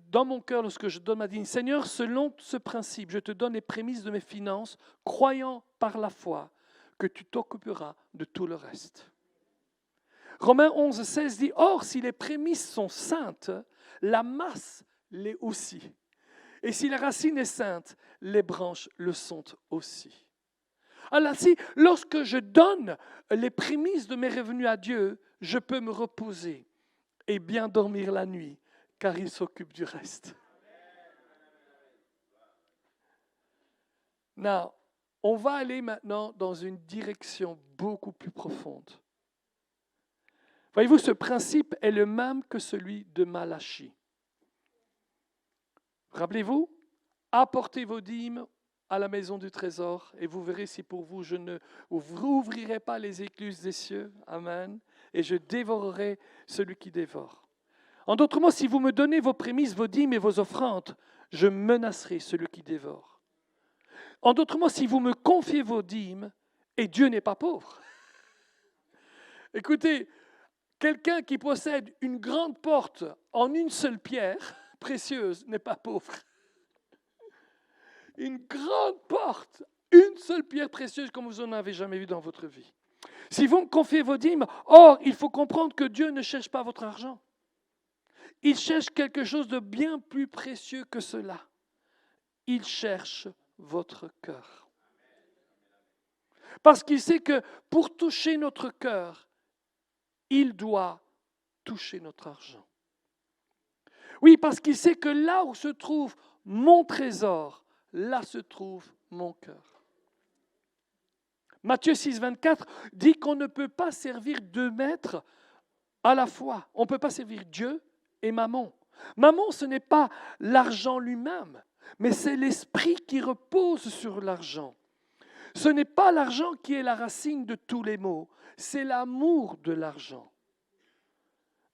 dans mon cœur lorsque je donne ma dîme. Seigneur, selon ce principe, je te donne les prémices de mes finances, croyant par la foi que tu t'occuperas de tout le reste. Romains 11, 16 dit, or, si les prémices sont saintes, la masse l'est aussi. Et si la racine est sainte, les branches le sont aussi. Alors, lorsque je donne les prémices de mes revenus à Dieu, je peux me reposer et bien dormir la nuit, car il s'occupe du reste. Now, on va aller maintenant dans une direction beaucoup plus profonde. Voyez-vous, ce principe est le même que celui de Malachie. Rappelez-vous, apportez vos dîmes à la maison du trésor et vous verrez si pour vous, je ne vous rouvrirai pas les écluses des cieux. Amen. Et je dévorerai celui qui dévore. En d'autres mots, si vous me donnez vos prémices, vos dîmes et vos offrandes, je menacerai celui qui dévore. En d'autres mots, si vous me confiez vos dîmes, et Dieu n'est pas pauvre. Écoutez, quelqu'un qui possède une grande porte en une seule pierre précieuse n'est pas pauvre. Une grande porte, une seule pierre précieuse comme vous n'en avez jamais vu dans votre vie. Si vous me confiez vos dîmes, or, il faut comprendre que Dieu ne cherche pas votre argent. Il cherche quelque chose de bien plus précieux que cela. Il cherche votre cœur. Parce qu'il sait que pour toucher notre cœur, il doit toucher notre argent. Oui, parce qu'il sait que là où se trouve mon trésor, là se trouve mon cœur. Matthieu 6, 24 dit qu'on ne peut pas servir deux maîtres à la fois. On ne peut pas servir Dieu et Mammon. Mammon, ce n'est pas l'argent lui-même, mais c'est l'esprit qui repose sur l'argent. Ce n'est pas l'argent qui est la racine de tous les maux, c'est l'amour de l'argent.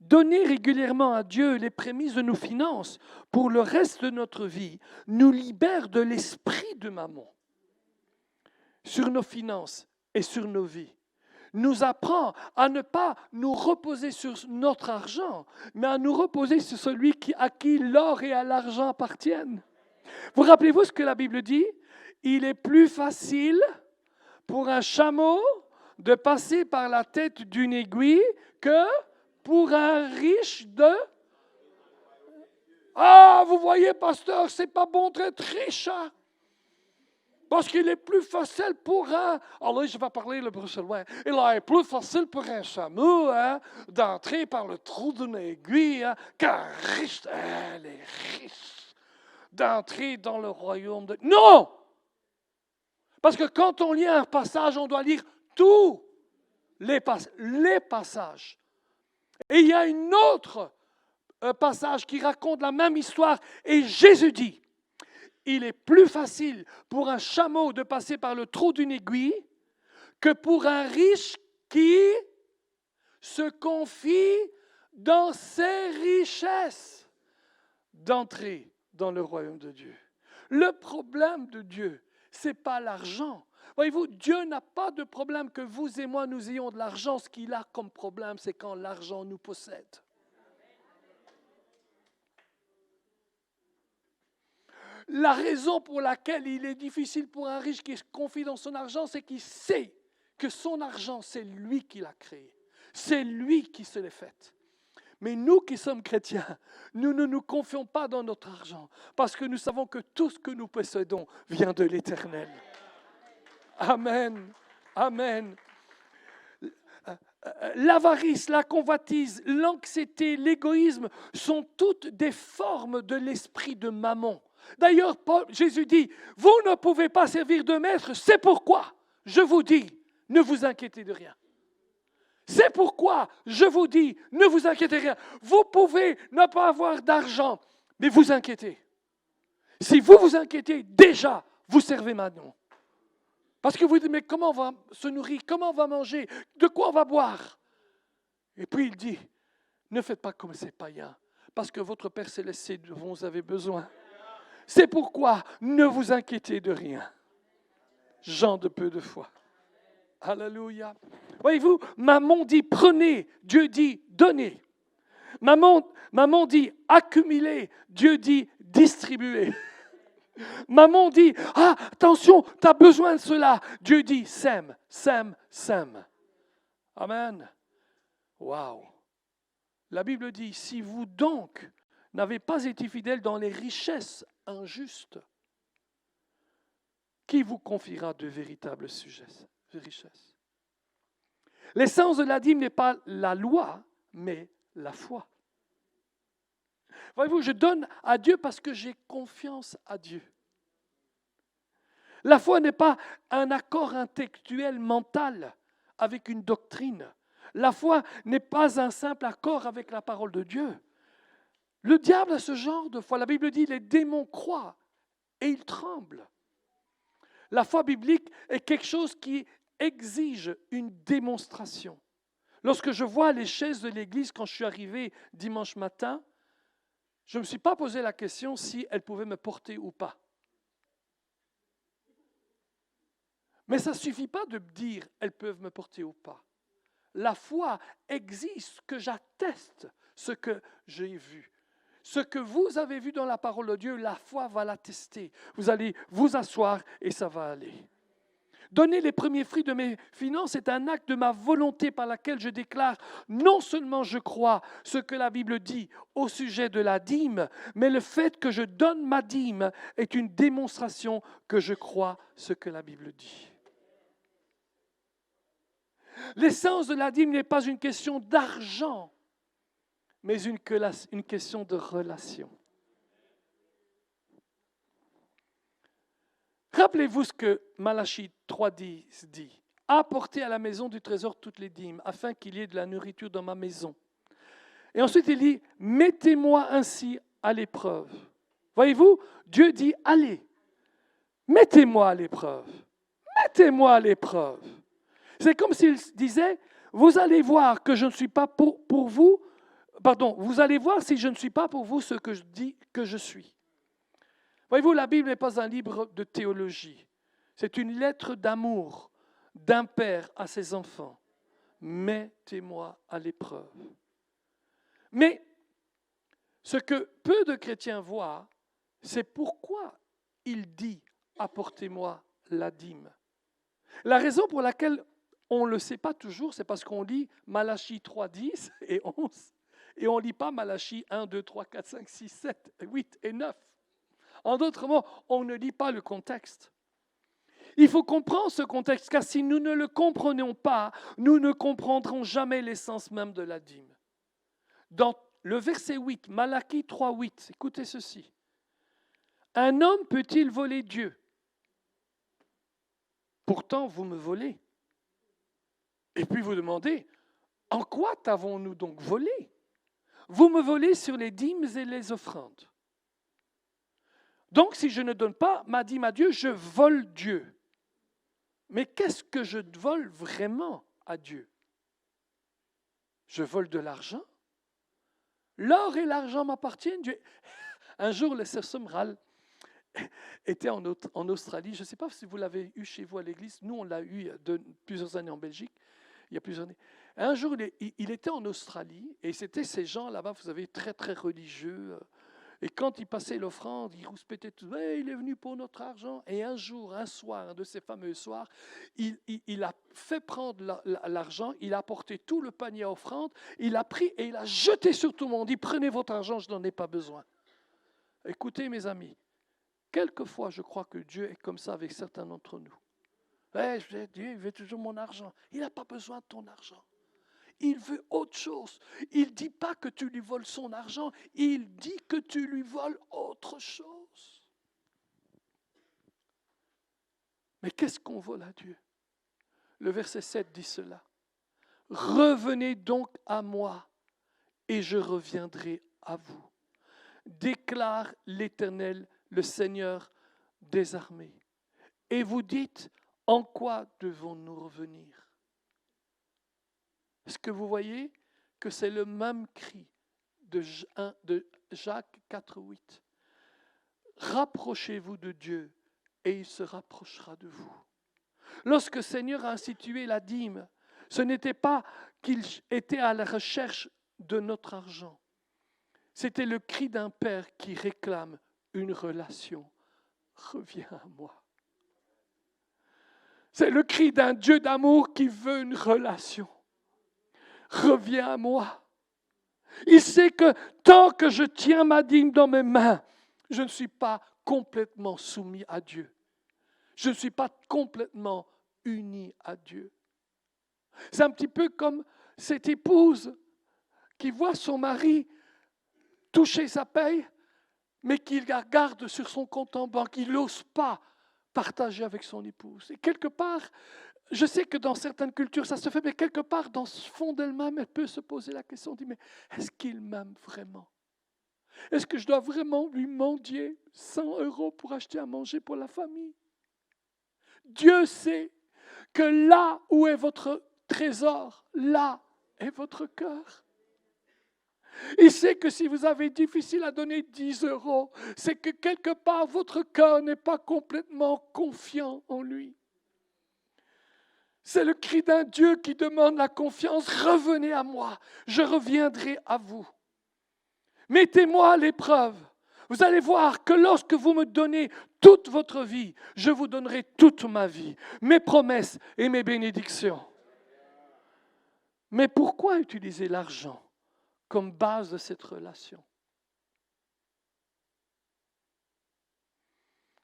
Donner régulièrement à Dieu les prémices de nos finances pour le reste de notre vie nous libère de l'esprit de Mammon sur nos finances et sur nos vies. Nous apprend à ne pas nous reposer sur notre argent, mais à nous reposer sur celui à qui l'or et l'argent appartiennent. Vous rappelez-vous ce que la Bible dit? Il est plus facile pour un chameau de passer par la tête d'une aiguille que pour un riche de... Ah, vous voyez, pasteur, c'est pas bon d'être riche, hein? Parce qu'il est plus facile pour un... Alors là, je vais parler le bruxellois. Il est plus facile pour un chameau d'entrer par le trou d'une aiguille qu'un riche, les riches, d'entrer dans le royaume de... Non! Parce que quand on lit un passage, on doit lire tous les passages. Et il y a un autre passage qui raconte la même histoire. Et Jésus dit, il est plus facile pour un chameau de passer par le trou d'une aiguille que pour un riche qui se confie dans ses richesses d'entrer dans le royaume de Dieu. Le problème de Dieu, ce n'est pas l'argent. Voyez-vous, Dieu n'a pas de problème que vous et moi, nous ayons de l'argent. Ce qu'il a comme problème, c'est quand l'argent nous possède. La raison pour laquelle il est difficile pour un riche qui se confie dans son argent, c'est qu'il sait que son argent, c'est lui qui l'a créé. C'est lui qui se l'est fait. Mais nous qui sommes chrétiens, nous ne nous confions pas dans notre argent parce que nous savons que tout ce que nous possédons vient de l'Éternel. Amen. Amen. L'avarice, la convoitise, l'anxiété, l'égoïsme sont toutes des formes de l'esprit de Mammon. D'ailleurs, Jésus dit, vous ne pouvez pas servir de maître, c'est pourquoi je vous dis, ne vous inquiétez de rien. C'est pourquoi je vous dis, ne vous inquiétez de rien. Vous pouvez ne pas avoir d'argent, mais vous inquiétez. Si vous vous inquiétez, déjà, vous servez Mammon. Parce que vous dites, mais comment on va se nourrir, comment on va manger, de quoi on va boire? Et puis il dit, ne faites pas comme ces païens, parce que votre Père Céleste sait dont vous avez besoin. C'est pourquoi ne vous inquiétez de rien. Gens de peu de foi. Alléluia. Voyez-vous, Mammon dit prenez, Dieu dit donnez. Mammon dit accumulez, Dieu dit distribuez. Mammon dit ah, attention, tu as besoin de cela. Dieu dit sème, sème, sème. Amen. Waouh. La Bible dit si vous donc n'avez pas été fidèles dans les richesses injustes, qui vous confiera de véritables richesses? L'essence de la dîme n'est pas la loi, mais la foi. Voyez-vous, je donne à Dieu parce que j'ai confiance à Dieu. La foi n'est pas un accord intellectuel mental avec une doctrine. La foi n'est pas un simple accord avec la parole de Dieu. Le diable a ce genre de foi. La Bible dit les démons croient et ils tremblent. La foi biblique est quelque chose qui exige une démonstration. Lorsque je vois les chaises de l'église quand je suis arrivé dimanche matin, je ne me suis pas posé la question si elles pouvaient me porter ou pas. Mais ça ne suffit pas de me dire elles peuvent me porter ou pas. La foi exige que j'atteste ce que j'ai vu. Ce que vous avez vu dans la parole de Dieu, la foi va l'attester. Vous allez vous asseoir et ça va aller. Donner les premiers fruits de mes finances est un acte de ma volonté par laquelle je déclare non seulement je crois ce que la Bible dit au sujet de la dîme, mais le fait que je donne ma dîme est une démonstration que je crois ce que la Bible dit. L'essence de la dîme n'est pas une question d'argent, mais une question de relation. Rappelez-vous ce que Malachie 3,10 dit. « Apportez à la maison du trésor toutes les dîmes, afin qu'il y ait de la nourriture dans ma maison. » Et ensuite il dit « Mettez-moi ainsi à l'épreuve. » Voyez-vous, Dieu dit « Allez, mettez-moi à l'épreuve. Mettez-moi à l'épreuve. » C'est comme s'il disait « Vous allez voir que je ne suis pas pour vous. Pardon, vous allez voir si je ne suis pas pour vous ce que je dis que je suis. » Voyez-vous, la Bible n'est pas un livre de théologie. C'est une lettre d'amour d'un père à ses enfants. Mettez-moi à l'épreuve. Mais ce que peu de chrétiens voient, c'est pourquoi il dit « apportez-moi la dîme ». La raison pour laquelle on ne le sait pas toujours, c'est parce qu'on lit Malachie 3, 10 et 11, et on ne lit pas Malachie 1, 2, 3, 4, 5, 6, 7, 8 et 9. En d'autres mots, on ne lit pas le contexte. Il faut comprendre ce contexte, car si nous ne le comprenons pas, nous ne comprendrons jamais l'essence même de la dîme. Dans le verset 8, Malachie 3, 8, écoutez ceci. « Un homme peut-il voler Dieu? Pourtant, vous me volez. » Et puis vous demandez, « En quoi t'avons-nous donc volé? Vous me volez sur les dîmes et les offrandes. » Donc, si je ne donne pas ma dîme à Dieu, je vole Dieu. Mais qu'est-ce que je vole vraiment à Dieu? Je vole de l'argent? L'or et l'argent m'appartiennent. Un jour, le sœur Somral était en Australie. Je ne sais pas si vous l'avez eu chez vous à l'église. Nous, on l'a eu il y a plusieurs années en Belgique. Il y a plusieurs années. Un jour, il était en Australie et c'était ces gens là-bas, vous savez, très, très religieux. Et quand il passait l'offrande, il rouspétait tout. Hey, il est venu pour notre argent. Et un jour, un soir, un de ces fameux soirs, il a fait prendre l'argent, il a apporté tout le panier à offrande, il a pris et il a jeté sur tout le monde. Il dit, prenez votre argent, je n'en ai pas besoin. Écoutez, mes amis, quelquefois, je crois que Dieu est comme ça avec certains d'entre nous. Hey, Dieu, il veut toujours mon argent. Il n'a pas besoin de ton argent. Il veut autre chose. Il ne dit pas que tu lui voles son argent, il dit que tu lui voles autre chose. Mais qu'est-ce qu'on vole à Dieu? Le verset 7 dit cela. Revenez donc à moi et je reviendrai à vous, déclare l'Éternel, le Seigneur des armées. Et vous dites, en quoi devons-nous revenir? Est-ce que vous voyez que c'est le même cri de Jacques 4,8? Rapprochez-vous de Dieu et il se rapprochera de vous. Lorsque le Seigneur a institué la dîme, ce n'était pas qu'il était à la recherche de notre argent. C'était le cri d'un père qui réclame une relation. Reviens à moi. C'est le cri d'un Dieu d'amour qui veut une relation. Reviens à moi. Il sait que tant que je tiens ma dîme dans mes mains, je ne suis pas complètement soumis à Dieu. Je ne suis pas complètement uni à Dieu. C'est un petit peu comme cette épouse qui voit son mari toucher sa paye, mais qui la garde sur son compte en banque. Il n'ose pas partager avec son épouse. Et quelque part, je sais que dans certaines cultures, ça se fait, mais quelque part, dans ce fond d'elle-même, elle peut se poser la question, dit, mais est-ce qu'il m'aime vraiment? Est-ce que je dois vraiment lui mendier 100 € pour acheter à manger pour la famille? Dieu sait que là où est votre trésor, là est votre cœur. Il sait que si vous avez difficile à donner 10 €, c'est que quelque part, votre cœur n'est pas complètement confiant en lui. C'est le cri d'un Dieu qui demande la confiance. Revenez à moi, je reviendrai à vous. Mettez-moi à l'épreuve. Vous allez voir que lorsque vous me donnez toute votre vie, je vous donnerai toute ma vie, mes promesses et mes bénédictions. Mais pourquoi utiliser l'argent comme base de cette relation?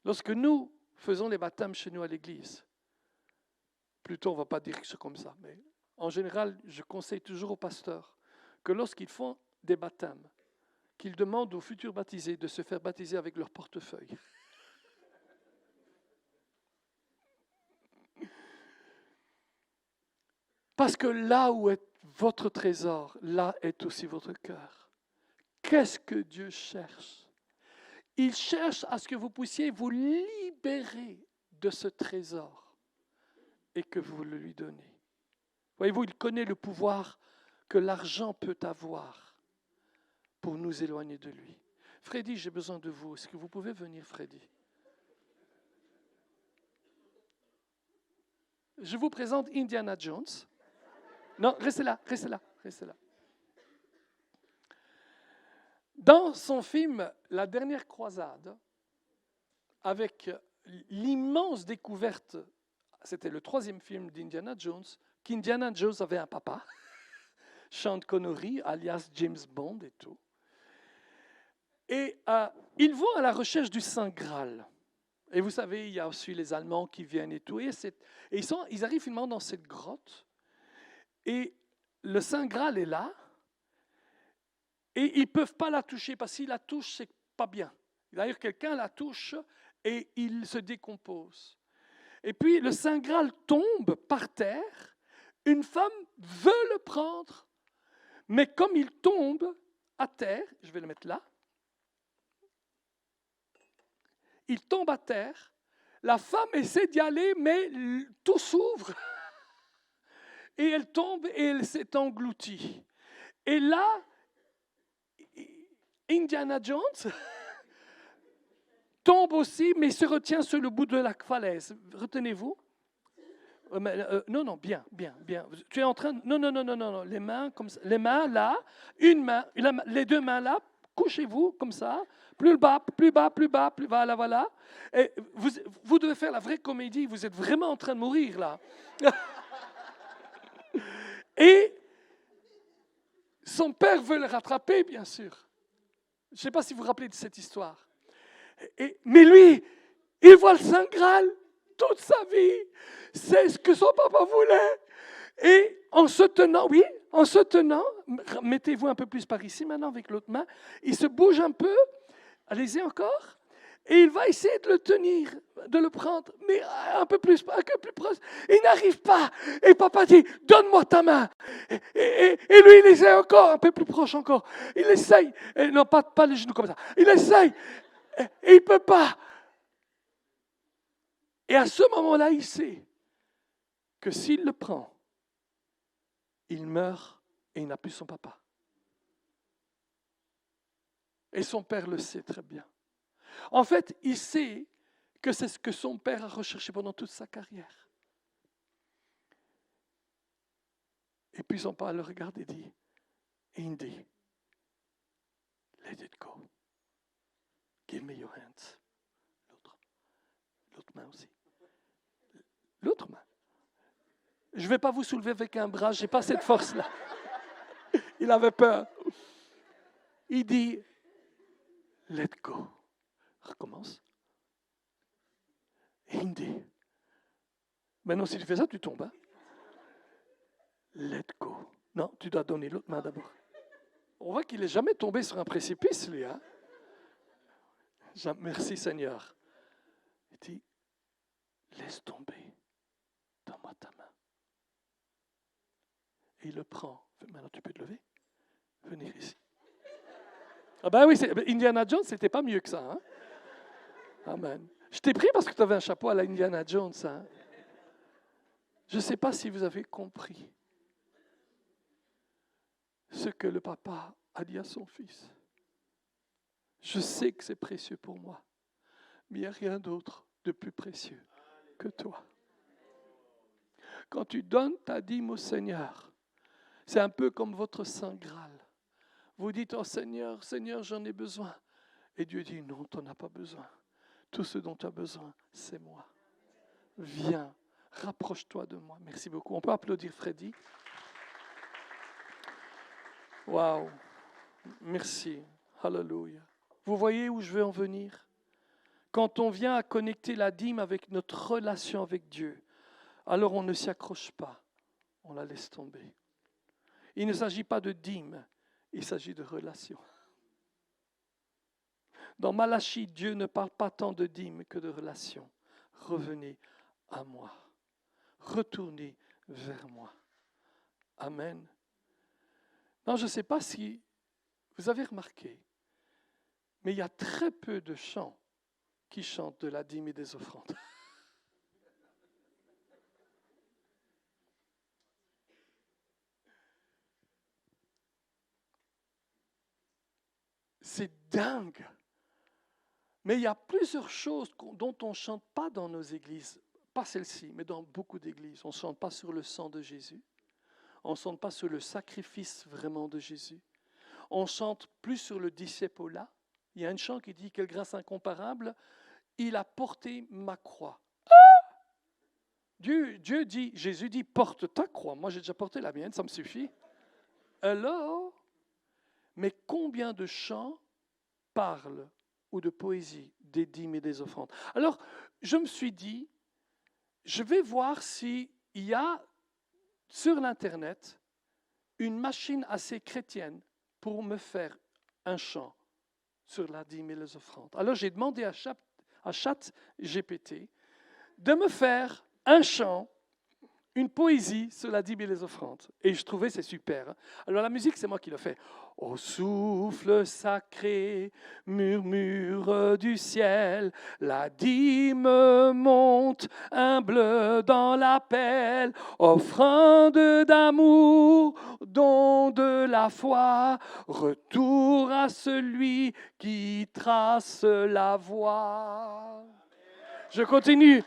Lorsque nous faisons les baptêmes chez nous à l'église, plutôt, on ne va pas dire que c'est comme ça, mais en général, je conseille toujours aux pasteurs que lorsqu'ils font des baptêmes, qu'ils demandent aux futurs baptisés de se faire baptiser avec leur portefeuille. Parce que là où est votre trésor, là est aussi votre cœur. Qu'est-ce que Dieu cherche? Il cherche à ce que vous puissiez vous libérer de ce trésor et que vous le lui donnez. Voyez-vous, il connaît le pouvoir que l'argent peut avoir pour nous éloigner de lui. Freddy, j'ai besoin de vous. Est-ce que vous pouvez venir, Freddy? Je vous présente Indiana Jones. Non, restez là, restez là, restez là. Dans son film La dernière croisade, avec l'immense découverte, c'était le 3e film d'Indiana Jones, qu'Indiana Jones avait un papa, Sean Connery, alias James Bond et tout. Et ils vont à la recherche du Saint Graal. Et vous savez, il y a aussi les Allemands qui viennent et tout. Et ils arrivent finalement dans cette grotte. Et le Saint Graal est là. Et ils ne peuvent pas la toucher, parce que s'ils la touchent, c'est pas bien. D'ailleurs, quelqu'un la touche et il se décompose. Et puis, le Saint Graal tombe par terre. Une femme veut le prendre, mais comme il tombe à terre, je vais le mettre là, il tombe à terre, la femme essaie d'y aller, mais tout s'ouvre. Et elle tombe et elle s'est engloutie. Et là, Indiana Jones tombe aussi, mais se retient sur le bout de la falaise. Retenez-vous. Non, bien. Tu es en train... Non. Les mains comme ça. Les mains là, les deux mains là, couchez-vous comme ça. Plus bas. Voilà. Et vous devez faire la vraie comédie. Vous êtes vraiment en train de mourir là. Et son père veut le rattraper, bien sûr. Je ne sais pas si vous vous rappelez de cette histoire. Mais lui, il voit le Saint Graal toute sa vie. C'est ce que son papa voulait. Et en se tenant, mettez-vous un peu plus par ici maintenant avec l'autre main, il se bouge un peu, allez-y encore, et il va essayer de le tenir, de le prendre, mais un peu plus proche. Il n'arrive pas. Et papa dit, donne-moi ta main. Et lui, il essaie encore, un peu plus proche encore. Il essaye, et non, pas les genoux comme ça. Il essaye, et il ne peut pas. Et à ce moment-là, il sait que s'il le prend, il meurt et il n'a plus son papa. Et son père le sait très bien. En fait, il sait que c'est ce que son père a recherché pendant toute sa carrière. Et puis son père le regarde et dit, Indy, let it go. Give me your hands. L'autre main aussi. L'autre main. Je ne vais pas vous soulever avec un bras, je n'ai pas cette force-là. Il avait peur. Il dit, let go. Recommence. Indy. Maintenant, si tu fais ça, tu tombes. Hein? Let go. Non, tu dois donner l'autre main d'abord. On voit qu'il n'est jamais tombé sur un précipice, lui. Hein? Merci, Seigneur. Il dit, laisse tomber. Donne-moi ta main. Et il le prend. Maintenant, tu peux te lever. Venir ici. Ah ben oui, Indiana Jones, c'était pas mieux que ça. Hein? Amen. Je t'ai pris parce que tu avais un chapeau à la Indiana Jones. Hein? Je ne sais pas si vous avez compris ce que le papa a dit à son fils. Je sais que c'est précieux pour moi, mais il n'y a rien d'autre de plus précieux que toi. Quand tu donnes ta dîme au Seigneur, c'est un peu comme votre Saint Graal. Vous dites, oh Seigneur, j'en ai besoin. Et Dieu dit, non, tu n'en as pas besoin. Tout ce dont tu as besoin, c'est moi. Viens, rapproche-toi de moi. Merci beaucoup. On peut applaudir Freddy. Waouh. Merci. Alléluia. Vous voyez où je veux en venir? Quand on vient à connecter la dîme avec notre relation avec Dieu, alors on ne s'y accroche pas. On la laisse tomber. Il ne s'agit pas de dîme, il s'agit de relation. Dans Malachie, Dieu ne parle pas tant de dîme que de relation. Revenez à moi. Retournez vers moi. Amen. Non, je ne sais pas si vous avez remarqué, mais il y a très peu de chants qui chantent de la dîme et des offrandes. C'est dingue. Mais il y a plusieurs choses dont on ne chante pas dans nos églises. Pas celle-ci, mais dans beaucoup d'églises. On ne chante pas sur le sang de Jésus. On ne chante pas sur le sacrifice vraiment de Jésus. On chante plus sur le discipolat. Il y a un chant qui dit « Quelle grâce incomparable, il a porté ma croix. » Dieu dit, Jésus dit « Porte ta croix. » Moi, j'ai déjà porté la mienne, ça me suffit. Alors, mais combien de chants parlent ou de poésie des dîmes et des offrandes? Alors, je me suis dit, je vais voir s'il y a sur l'Internet une machine assez chrétienne pour me faire un chant sur la dîme et les offrandes. Alors, j'ai demandé à ChatGPT de me faire un chant une poésie sur la dîme et les offrandes. Et je trouvais c'est super. Hein. Alors la musique, c'est moi qui le fais. Au souffle sacré, murmure du ciel, la dîme monte, humble dans l'appel, offrande d'amour, don de la foi, retour à celui qui trace la voie. Je continue.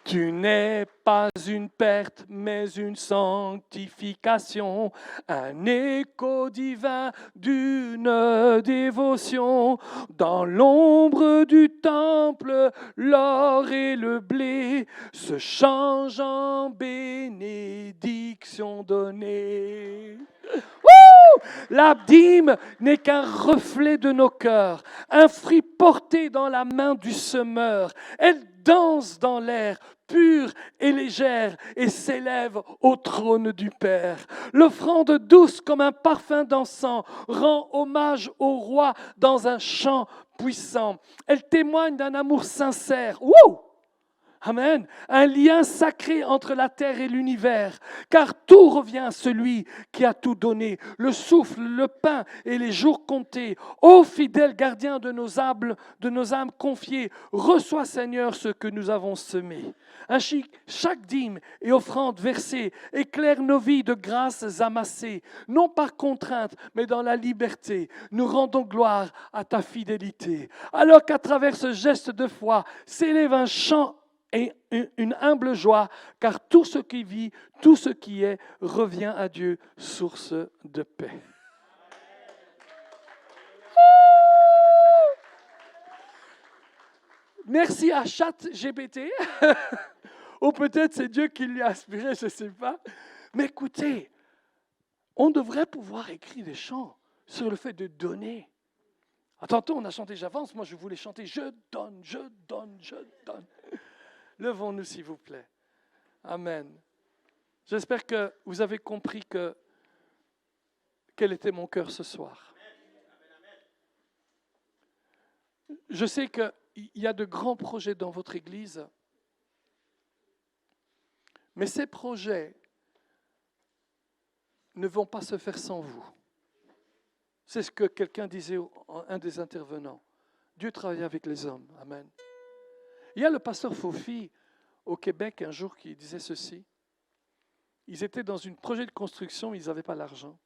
Tu n'es pas une perte, mais une sanctification, un écho divin d'une dévotion. Dans l'ombre du temple, l'or et le blé se changent en bénédiction donnée. La dîme n'est qu'un reflet de nos cœurs, un fruit porté dans la main du semeur. Elle danse dans l'air, pure et légère, et s'élève au trône du Père. L'offrande douce comme un parfum d'encens rend hommage au roi dans un chant puissant. Elle témoigne d'un amour sincère. Wouh! Amen. Un lien sacré entre la terre et l'univers, car tout revient à celui qui a tout donné, le souffle, le pain et les jours comptés. Ô fidèle gardien de nos âmes confiées, reçois Seigneur ce que nous avons semé. Ainsi, chaque dîme et offrande versée éclaire nos vies de grâces amassées, non par contrainte, mais dans la liberté. Nous rendons gloire à ta fidélité. Alors qu'à travers ce geste de foi s'élève un chant et une humble joie, car tout ce qui vit, tout ce qui est, revient à Dieu, source de paix. Merci à ChatGPT, ou peut-être c'est Dieu qui lui a inspiré, je ne sais pas. Mais écoutez, on devrait pouvoir écrire des chants sur le fait de donner. Tantôt on a chanté J'avance, moi je voulais chanter Je donne, je donne, je donne. Levons-nous, s'il vous plaît. Amen. J'espère que vous avez compris quel était mon cœur ce soir. Je sais qu'il y a de grands projets dans votre Église, mais ces projets ne vont pas se faire sans vous. C'est ce que quelqu'un disait, un des intervenants. Dieu travaille avec les hommes. Amen. Il y a le pasteur Fofi au Québec un jour qui disait ceci. Ils étaient dans un projet de construction, mais ils n'avaient pas l'argent.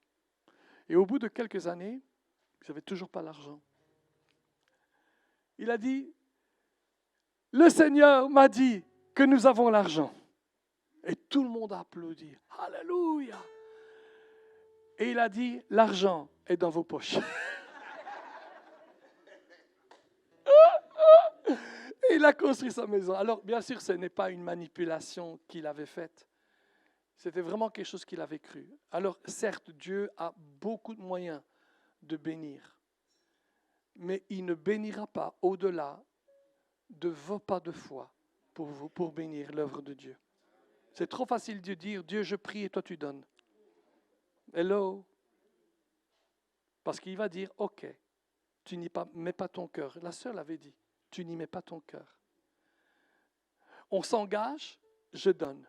Et au bout de quelques années, ils n'avaient toujours pas l'argent. Il a dit, le Seigneur m'a dit que nous avons l'argent. Et tout le monde a applaudi. Alléluia. Et il a dit, l'argent est dans vos poches. Et il a construit sa maison. Alors, bien sûr, ce n'est pas une manipulation qu'il avait faite. C'était vraiment quelque chose qu'il avait cru. Alors, certes, Dieu a beaucoup de moyens de bénir. Mais il ne bénira pas au-delà de vos pas de foi pour bénir l'œuvre de Dieu. C'est trop facile de dire, Dieu, je prie et toi tu donnes. Hello. Parce qu'il va dire, ok, tu n'y mets pas ton cœur. La sœur l'avait dit. Tu n'y mets pas ton cœur. On s'engage, je donne.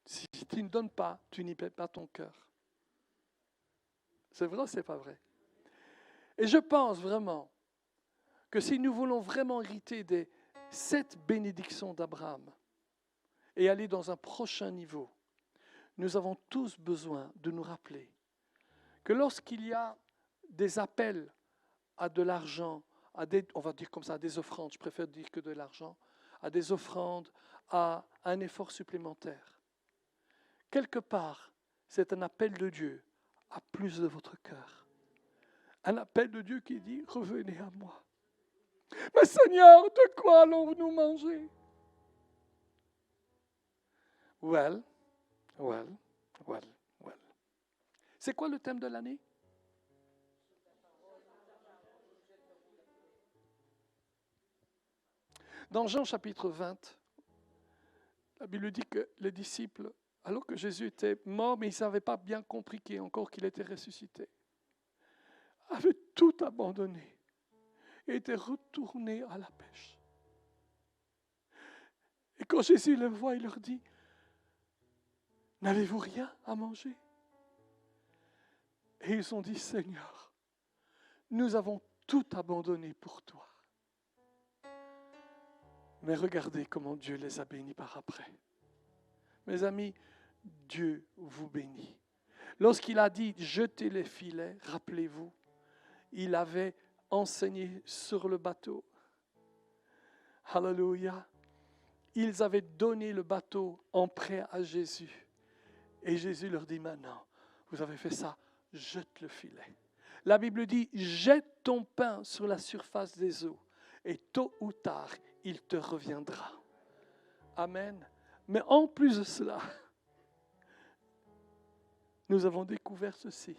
Si tu ne donnes pas, tu n'y mets pas ton cœur. C'est vrai ou c'est pas vrai? Et je pense vraiment que si nous voulons vraiment hériter des 7 bénédictions d'Abraham et aller dans un prochain niveau, nous avons tous besoin de nous rappeler que lorsqu'il y a des appels à de l'argent, on va dire comme ça, à des offrandes, je préfère dire que de l'argent, à des offrandes, à un effort supplémentaire. Quelque part, c'est un appel de Dieu à plus de votre cœur. Un appel de Dieu qui dit, revenez à moi. Mais Seigneur, de quoi allons-nous manger? Well. C'est quoi le thème de l'année? Dans Jean chapitre 20, la Bible dit que les disciples, alors que Jésus était mort, mais ils n'avaient pas bien compris qu'il était ressuscité, avaient tout abandonné et étaient retournés à la pêche. Et quand Jésus les voit, il leur dit, n'avez-vous rien à manger? Et ils ont dit, Seigneur, nous avons tout abandonné pour toi. Mais regardez comment Dieu les a bénis par après. Mes amis, Dieu vous bénit. Lorsqu'il a dit, jetez les filets, rappelez-vous, il avait enseigné sur le bateau. Alléluia. Ils avaient donné le bateau en prêt à Jésus. Et Jésus leur dit maintenant, vous avez fait ça, jette le filet. La Bible dit, jette ton pain sur la surface des eaux et tôt ou tard, il te reviendra. Amen. Mais en plus de cela, nous avons découvert ceci,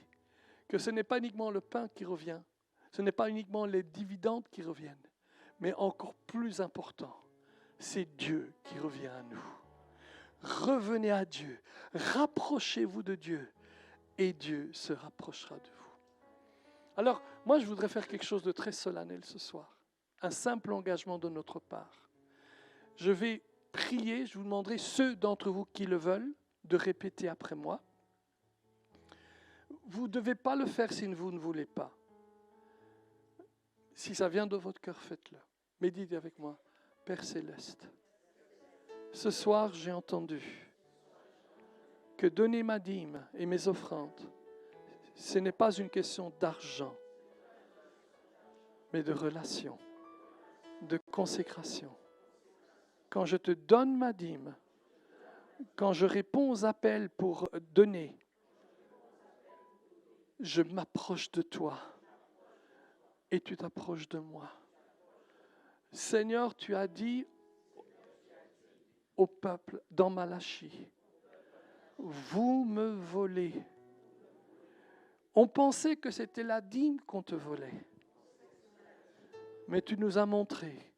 que ce n'est pas uniquement le pain qui revient, ce n'est pas uniquement les dividendes qui reviennent, mais encore plus important, c'est Dieu qui revient à nous. Revenez à Dieu, rapprochez-vous de Dieu et Dieu se rapprochera de vous. Alors, moi je voudrais faire quelque chose de très solennel ce soir, un simple engagement de notre part. Je vais prier, je vous demanderai ceux d'entre vous qui le veulent de répéter après moi. Vous ne devez pas le faire si vous ne voulez pas. Si ça vient de votre cœur, faites-le. Mais dites avec moi, Père Céleste, ce soir j'ai entendu que donner ma dîme et mes offrandes, ce n'est pas une question d'argent, mais de relation, de consécration. Quand je te donne ma dîme, quand je réponds aux appels pour donner, je m'approche de toi et tu t'approches de moi. Seigneur, tu as dit au peuple dans Malachie, vous me volez. On pensait que c'était la dîme qu'on te volait. Mais tu nous as montré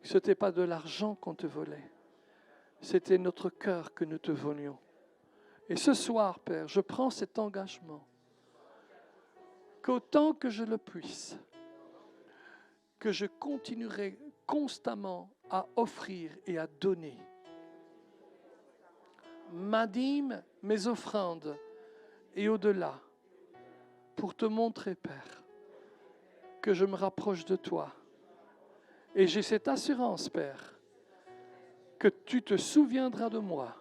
que ce n'était pas de l'argent qu'on te volait. C'était notre cœur que nous te volions. Et ce soir, Père, je prends cet engagement qu'autant que je le puisse, que je continuerai constamment à offrir et à donner ma dîme, mes offrandes et au-delà, pour te montrer, Père, que je me rapproche de toi. Et j'ai cette assurance, Père, que tu te souviendras de moi,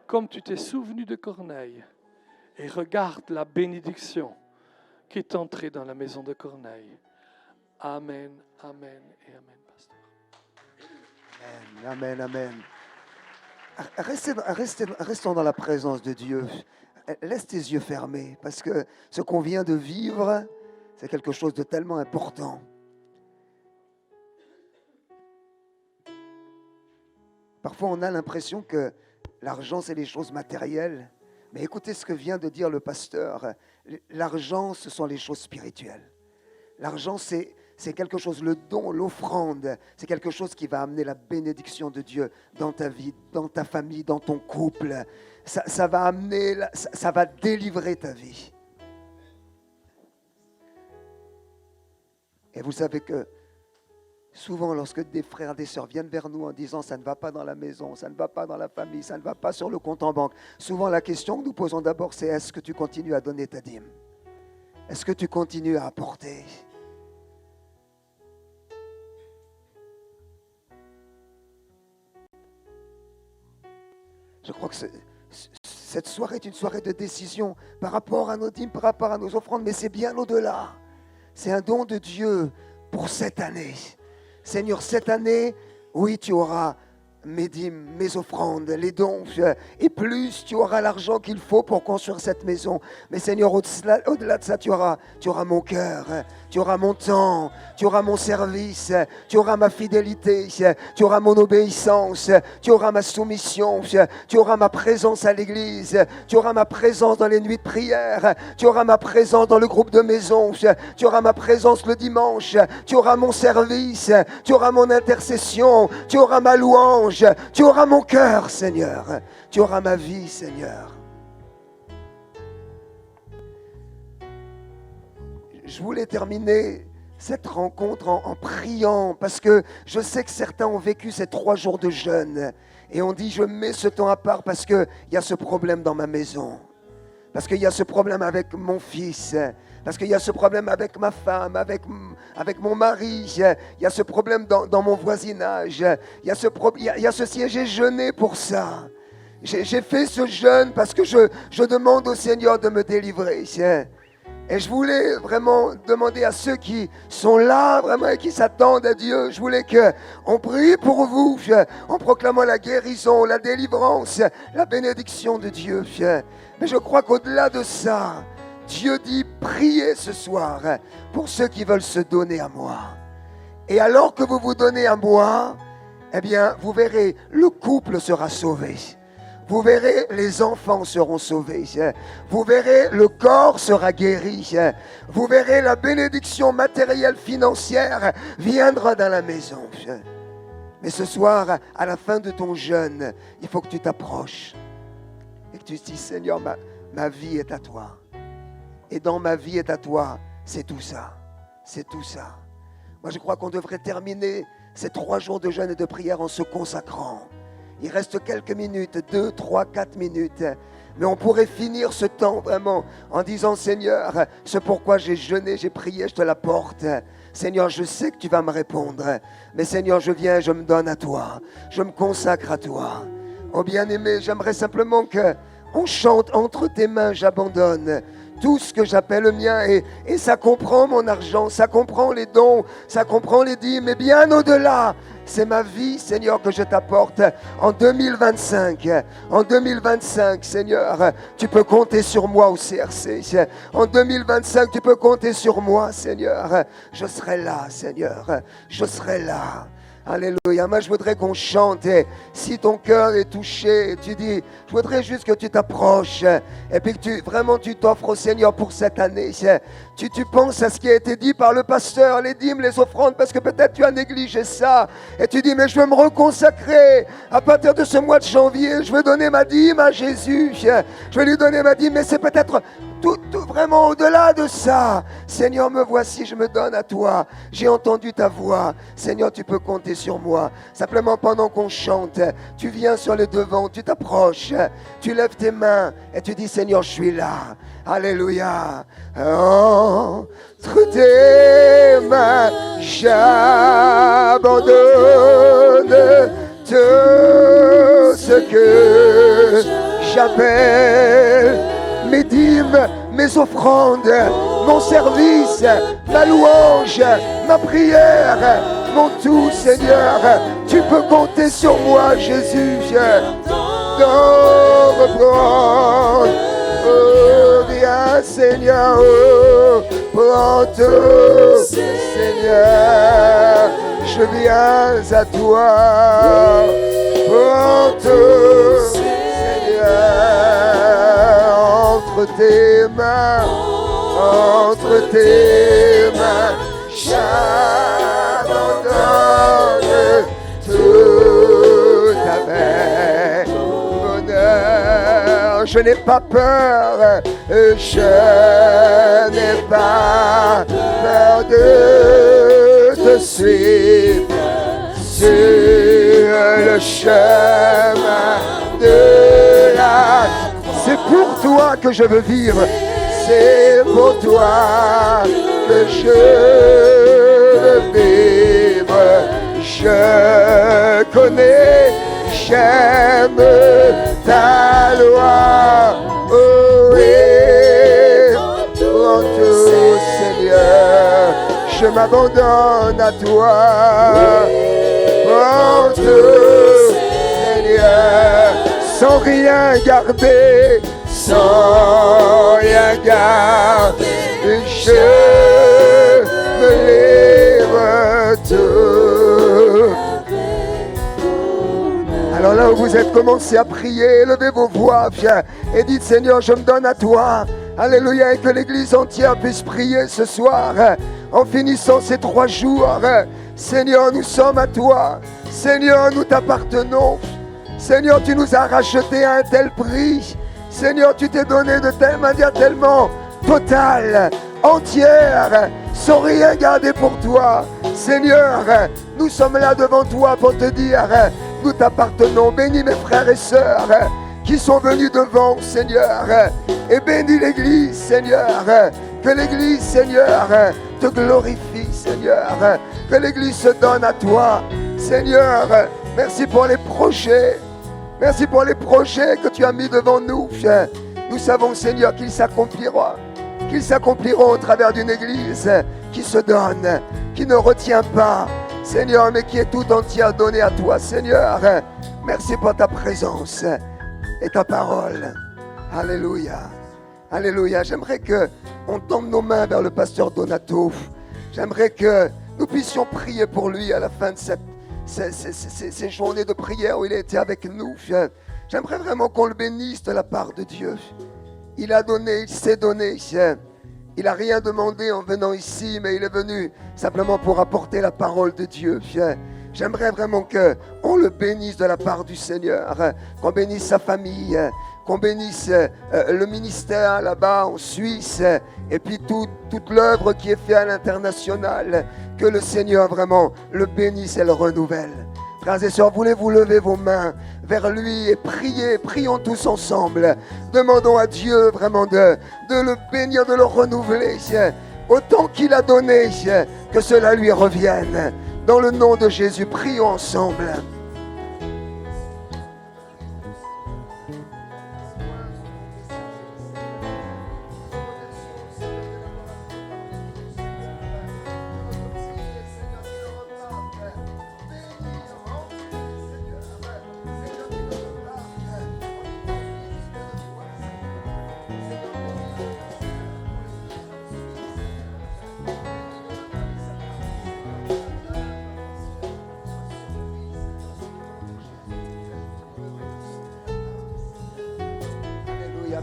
comme tu t'es souvenu de Corneille. Et regarde la bénédiction qui est entrée dans la maison de Corneille. Amen, amen et amen, pasteur. Amen, amen. Restons dans la présence de Dieu. Laisse tes yeux fermés, parce que ce qu'on vient de vivre, c'est quelque chose de tellement important. Parfois, on a l'impression que l'argent, c'est les choses matérielles. Mais écoutez ce que vient de dire le pasteur. L'argent, ce sont les choses spirituelles. L'argent, c'est quelque chose, le don, l'offrande, c'est quelque chose qui va amener la bénédiction de Dieu dans ta vie, dans ta famille, dans ton couple. Ça va amener, ça va délivrer ta vie. Et vous savez que souvent, lorsque des frères, des sœurs viennent vers nous en disant « ça ne va pas dans la maison, ça ne va pas dans la famille, ça ne va pas sur le compte en banque », souvent la question que nous posons d'abord, c'est « est-ce que tu continues à donner ta dîme? Est-ce que tu continues à apporter ?» Je crois que cette soirée est une soirée de décision par rapport à nos dîmes, par rapport à nos offrandes, mais c'est bien au-delà. C'est un don de Dieu pour cette année. Seigneur, cette année, oui, tu auras mes dîmes, mes offrandes, les dons, et plus tu auras l'argent qu'il faut pour construire cette maison. Mais Seigneur, au-delà de ça, tu auras mon cœur, tu auras mon temps, tu auras mon service, tu auras ma fidélité, tu auras mon obéissance, tu auras ma soumission, tu auras ma présence à l'église, tu auras ma présence dans les nuits de prière, tu auras ma présence dans le groupe de maison, tu auras ma présence le dimanche, tu auras mon service, tu auras mon intercession, tu auras ma louange, tu auras mon cœur, Seigneur. Tu auras ma vie, Seigneur. Je voulais terminer cette rencontre en priant, parce que je sais que certains ont vécu ces 3 jours de jeûne et on dit je mets ce temps à part parce qu'il y a ce problème dans ma maison, parce qu'il y a ce problème avec mon fils, parce qu'il y a ce problème avec ma femme, avec mon mari, il y a ce problème dans mon voisinage, il y a ceci et j'ai jeûné pour ça. J'ai fait ce jeûne parce que je demande au Seigneur de me délivrer. Et je voulais vraiment demander à ceux qui sont là vraiment et qui s'attendent à Dieu, je voulais qu'on prie pour vous en proclamant la guérison, la délivrance, la bénédiction de Dieu. Mais je crois qu'au-delà de ça, Dieu dit priez ce soir pour ceux qui veulent se donner à moi. Et alors que vous vous donnez à moi, eh bien vous verrez, le couple sera sauvé. Vous verrez, les enfants seront sauvés. Vous verrez, le corps sera guéri. Vous verrez, la bénédiction matérielle, financière viendra dans la maison. Mais ce soir, à la fin de ton jeûne, il faut que tu t'approches et que tu te dises, Seigneur, ma vie est à toi. Et dans ma vie est à toi, c'est tout ça. C'est tout ça. Moi, je crois qu'on devrait terminer ces 3 jours de jeûne et de prière en se consacrant. Il reste quelques minutes, 2, 3, 4 minutes. Mais on pourrait finir ce temps vraiment en disant, Seigneur, c'est pourquoi j'ai jeûné, j'ai prié, je te l'apporte. Seigneur, je sais que tu vas me répondre. Mais Seigneur, je viens, je me donne à toi. Je me consacre à toi. Oh bien-aimé, j'aimerais simplement qu'on chante entre tes mains, j'abandonne tout ce que j'appelle le mien. Et ça comprend mon argent, ça comprend les dons, ça comprend les dîmes. Mais bien au-delà, c'est ma vie, Seigneur, que je t'apporte en 2025. En 2025, Seigneur, tu peux compter sur moi au CRC. En 2025, tu peux compter sur moi, Seigneur. Je serai là, Seigneur. Je serai là. Alléluia. Moi, je voudrais qu'on chante. Et si ton cœur est touché, tu dis, je voudrais juste que tu t'approches et puis que tu t'offres au Seigneur pour cette année. Tu penses à ce qui a été dit par le pasteur, les dîmes, les offrandes, parce que peut-être tu as négligé ça. Et tu dis, mais je veux me reconsacrer. À partir de ce mois de janvier, je veux donner ma dîme à Jésus. Je vais lui donner ma dîme, mais c'est peut-être tout vraiment au-delà de ça. Seigneur, me voici, je me donne à toi. J'ai entendu ta voix. Seigneur, tu peux compter sur moi. Simplement, pendant qu'on chante, tu viens sur le devant, tu t'approches, tu lèves tes mains et tu dis, Seigneur, je suis là. Alléluia. Entre tes mains, j'abandonne tout ce que j'appelle mes dîmes, mes offrandes, mon service, ma louange, ma prière, mon tout, Seigneur. Tu peux compter sur moi, Jésus. D'en reprendre. Oh, viens, Seigneur. Oh, prends tout, Seigneur. Je viens à toi. Prends tout, Seigneur. Entre tes mains, j'abandonne tout avec bonheur. Je n'ai pas peur, je n'ai pas peur de te suivre sur le chemin de la. C'est pour toi que je veux vivre, c'est pour toi que je veux vivre. Je connais, j'aime ta loi. Oh oui, prends tout, Seigneur, je m'abandonne à toi. Prends tout, Seigneur, sans rien garder, sans rien garder, je me livre tout. Alors là où vous êtes, commencez à prier, levez vos voix et dites, Seigneur, je me donne à toi. Alléluia, et que l'église entière puisse prier ce soir en finissant ces 3 jours. Seigneur, nous sommes à toi. Seigneur, nous t'appartenons. Seigneur, tu nous as rachetés à un tel prix. Seigneur, tu t'es donné de telle manière tellement totale entière, sans rien garder pour toi. Seigneur, nous sommes là devant toi pour te dire, nous t'appartenons. Bénis mes frères et sœurs qui sont venus devant, Seigneur, et bénis l'Église, Seigneur. Que l'Église, Seigneur, te glorifie, Seigneur. Que l'Église se donne à toi, Seigneur. Merci pour les projets. Merci pour les projets que tu as mis devant nous. Nous savons, Seigneur, qu'ils s'accompliront. Qu'ils s'accompliront au travers d'une Église qui se donne, qui ne retient pas, Seigneur, mais qui est tout entière donnée à toi, Seigneur. Merci pour ta présence et ta parole. Alléluia. Alléluia. J'aimerais qu'on tende nos mains vers le pasteur Donato. J'aimerais que nous puissions prier pour lui à la fin de ces journées de prière où il a été avec nous. J'aimerais vraiment qu'on le bénisse de la part de Dieu. Il a donné, il s'est donné. Il n'a rien demandé en venant ici, mais il est venu simplement pour apporter la parole de Dieu. J'aimerais vraiment qu'on le bénisse de la part du Seigneur, qu'on bénisse sa famille, qu'on bénisse le ministère là-bas en Suisse, et puis toute l'œuvre qui est faite à l'international. Que le Seigneur vraiment le bénisse et le renouvelle. Frères et sœurs, voulez-vous lever vos mains vers lui et prier, prions tous ensemble. Demandons à Dieu vraiment de le bénir, de le renouveler. Autant qu'il a donné, que cela lui revienne. Dans le nom de Jésus, prions ensemble.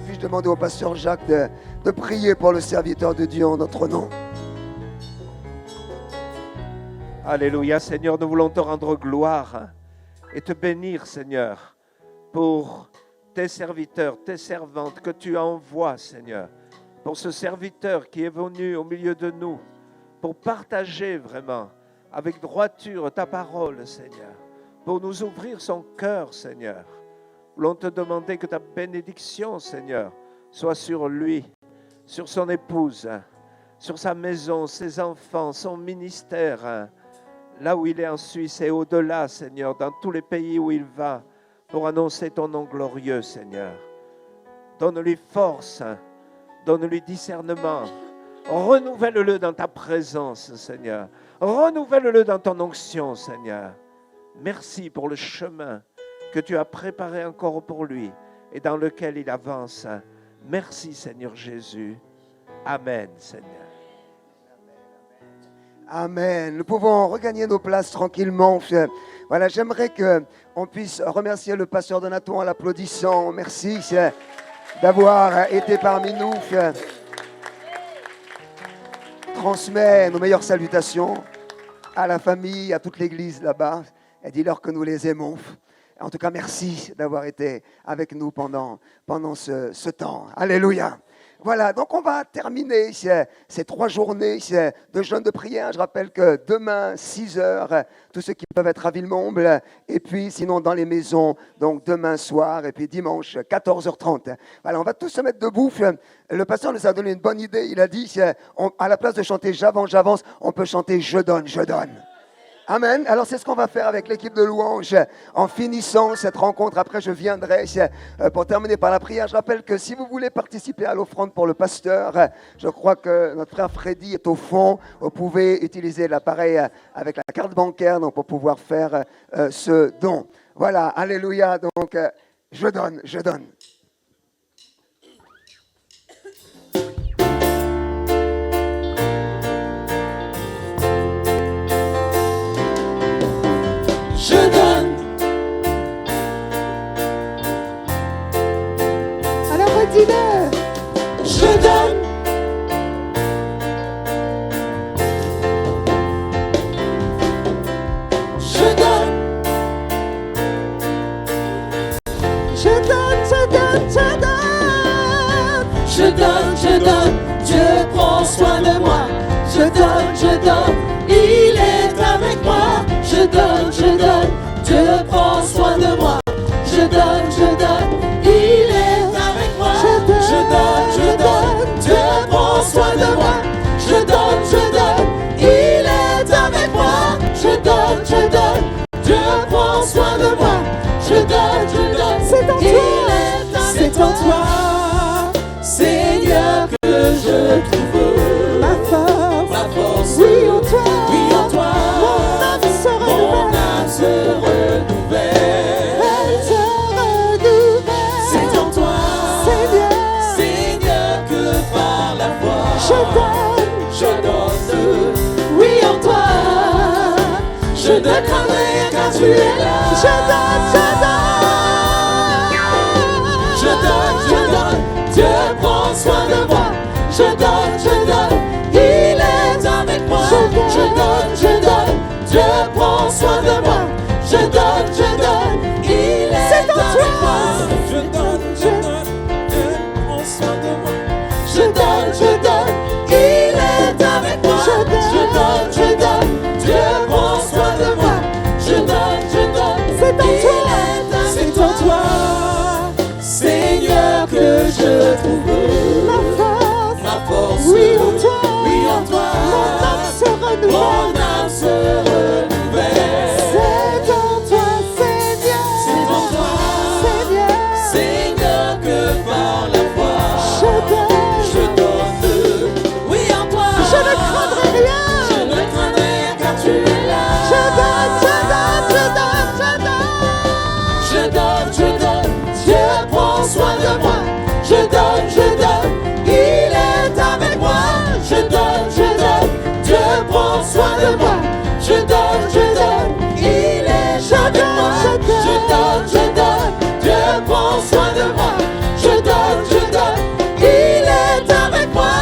Puis-je demander au pasteur Jacques de prier pour le serviteur de Dieu en notre nom. Alléluia, Seigneur, nous voulons te rendre gloire et te bénir, Seigneur, pour tes serviteurs, tes servantes que tu envoies, Seigneur, pour ce serviteur qui est venu au milieu de nous, pour partager vraiment avec droiture ta parole, Seigneur, pour nous ouvrir son cœur, Seigneur. Nous voulons te demander que ta bénédiction, Seigneur, soit sur lui, sur son épouse, sur sa maison, ses enfants, son ministère, là où il est en Suisse et au-delà, Seigneur, dans tous les pays où il va, pour annoncer ton nom glorieux, Seigneur. Donne-lui force, donne-lui discernement. Renouvelle-le dans ta présence, Seigneur. Renouvelle-le dans ton onction, Seigneur. Merci pour le chemin que tu as préparé encore pour lui et dans lequel il avance. Merci, Seigneur Jésus. Amen, Seigneur. Amen. Nous pouvons regagner nos places tranquillement. Voilà, j'aimerais qu'on puisse remercier le pasteur Donato en l'applaudissant. Merci d'avoir été parmi nous. Transmets nos meilleures salutations à la famille, à toute l'église là-bas, et dis-leur que nous les aimons. En tout cas, merci d'avoir été avec nous pendant ce temps. Alléluia. Voilà, donc on va terminer ces 3 journées de jeûne de prière. Je rappelle que demain, 6h, tous ceux qui peuvent être à Villemomble, et puis sinon dans les maisons, donc demain soir, et puis dimanche, 14h30. Voilà, on va tous se mettre debout. Le pasteur nous a donné une bonne idée. Il a dit, à la place de chanter « J'avance », on peut chanter « Je donne ». Amen. Alors c'est ce qu'on va faire avec l'équipe de louange en finissant cette rencontre. Après je viendrai pour terminer par la prière. Je rappelle que si vous voulez participer à l'offrande pour le pasteur, je crois que notre frère Freddy est au fond. Vous pouvez utiliser l'appareil avec la carte bancaire donc, pour pouvoir faire ce don. Voilà, alléluia. Donc je donne. Je donne. Alors redis-le. Je donne. Je donne. Je donne. donne, il est avec moi. Je donne, Dieu prend soin de moi. Je donne, il est avec moi. Je donne, Dieu prend soin de moi. Je donne, il est avec moi. Je donne, Dieu prend soin de moi. Je donne, c'est en toi, Seigneur, que je trouve Ma force, oui en toi, mon âme se renouvelle. elle se renouvelle. C'est en toi, Seigneur, Seigneur, que par la je foi, je donne, oui en toi, je ne craindrai rien car tu es là. Je donne, Dieu prend soin de moi. Je donne, il est avec moi. Je donne, Dieu prend soin de moi. Je donne, il est avec moi. Je donne, Dieu prend soin de moi. Je donne, il est avec moi. Je donne, Dieu prend soin de moi. Je donne, c'est en toi, Seigneur, que je trouve ma force. oui en toi, mon âme se renouvelle. C'est en toi, Seigneur, C'est en toi, Seigneur, que par la foi, je donne, oui en toi, je ne craindrai rien. je ne craindrai rien car tu es là. Je donne, Dieu prend soin de moi. Je donne, il est avec moi. Je donne, Dieu prend soin de moi. Je donne, il est avec moi. Je donne, Dieu prend soin de moi. Je donne, il est avec moi.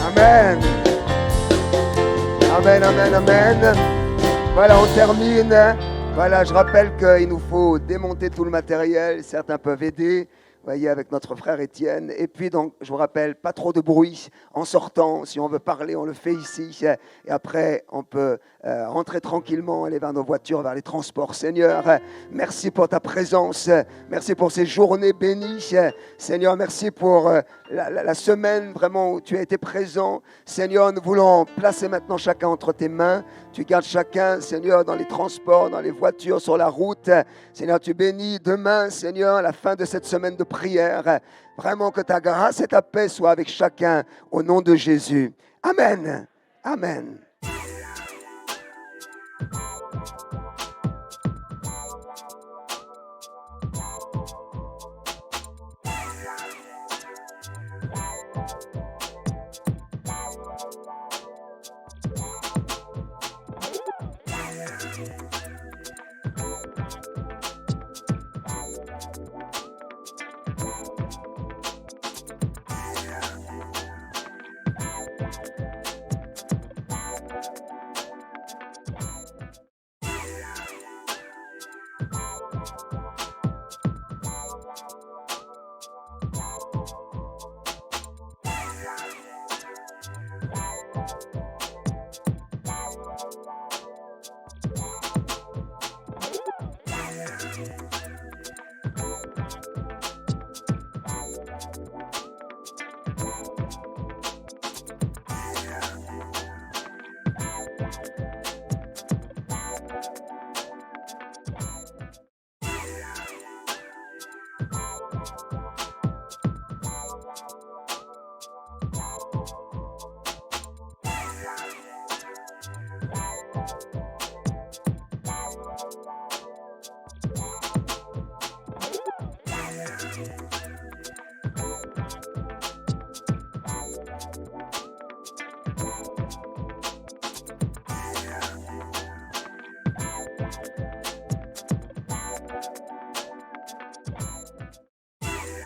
Amen. Amen. Voilà, on termine. Voilà, je rappelle qu'il nous faut démonter tout le matériel. Certains peuvent aider, vous voyez, avec notre frère Étienne. Et puis, donc, je vous rappelle, pas trop de bruit en sortant. Si on veut parler, on le fait ici. Et après, on peut rentrer tranquillement, aller vers nos voitures, vers les transports. Seigneur, merci pour ta présence. Merci pour ces journées bénies. Seigneur, merci pour la semaine vraiment où tu as été présent. Seigneur, nous voulons placer maintenant chacun entre tes mains. Tu gardes chacun, Seigneur, dans les transports, dans les voitures, sur la route. Seigneur, tu bénis demain, Seigneur, à la fin de cette semaine de prière. Vraiment que ta grâce et ta paix soient avec chacun au nom de Jésus. Amen. Amen.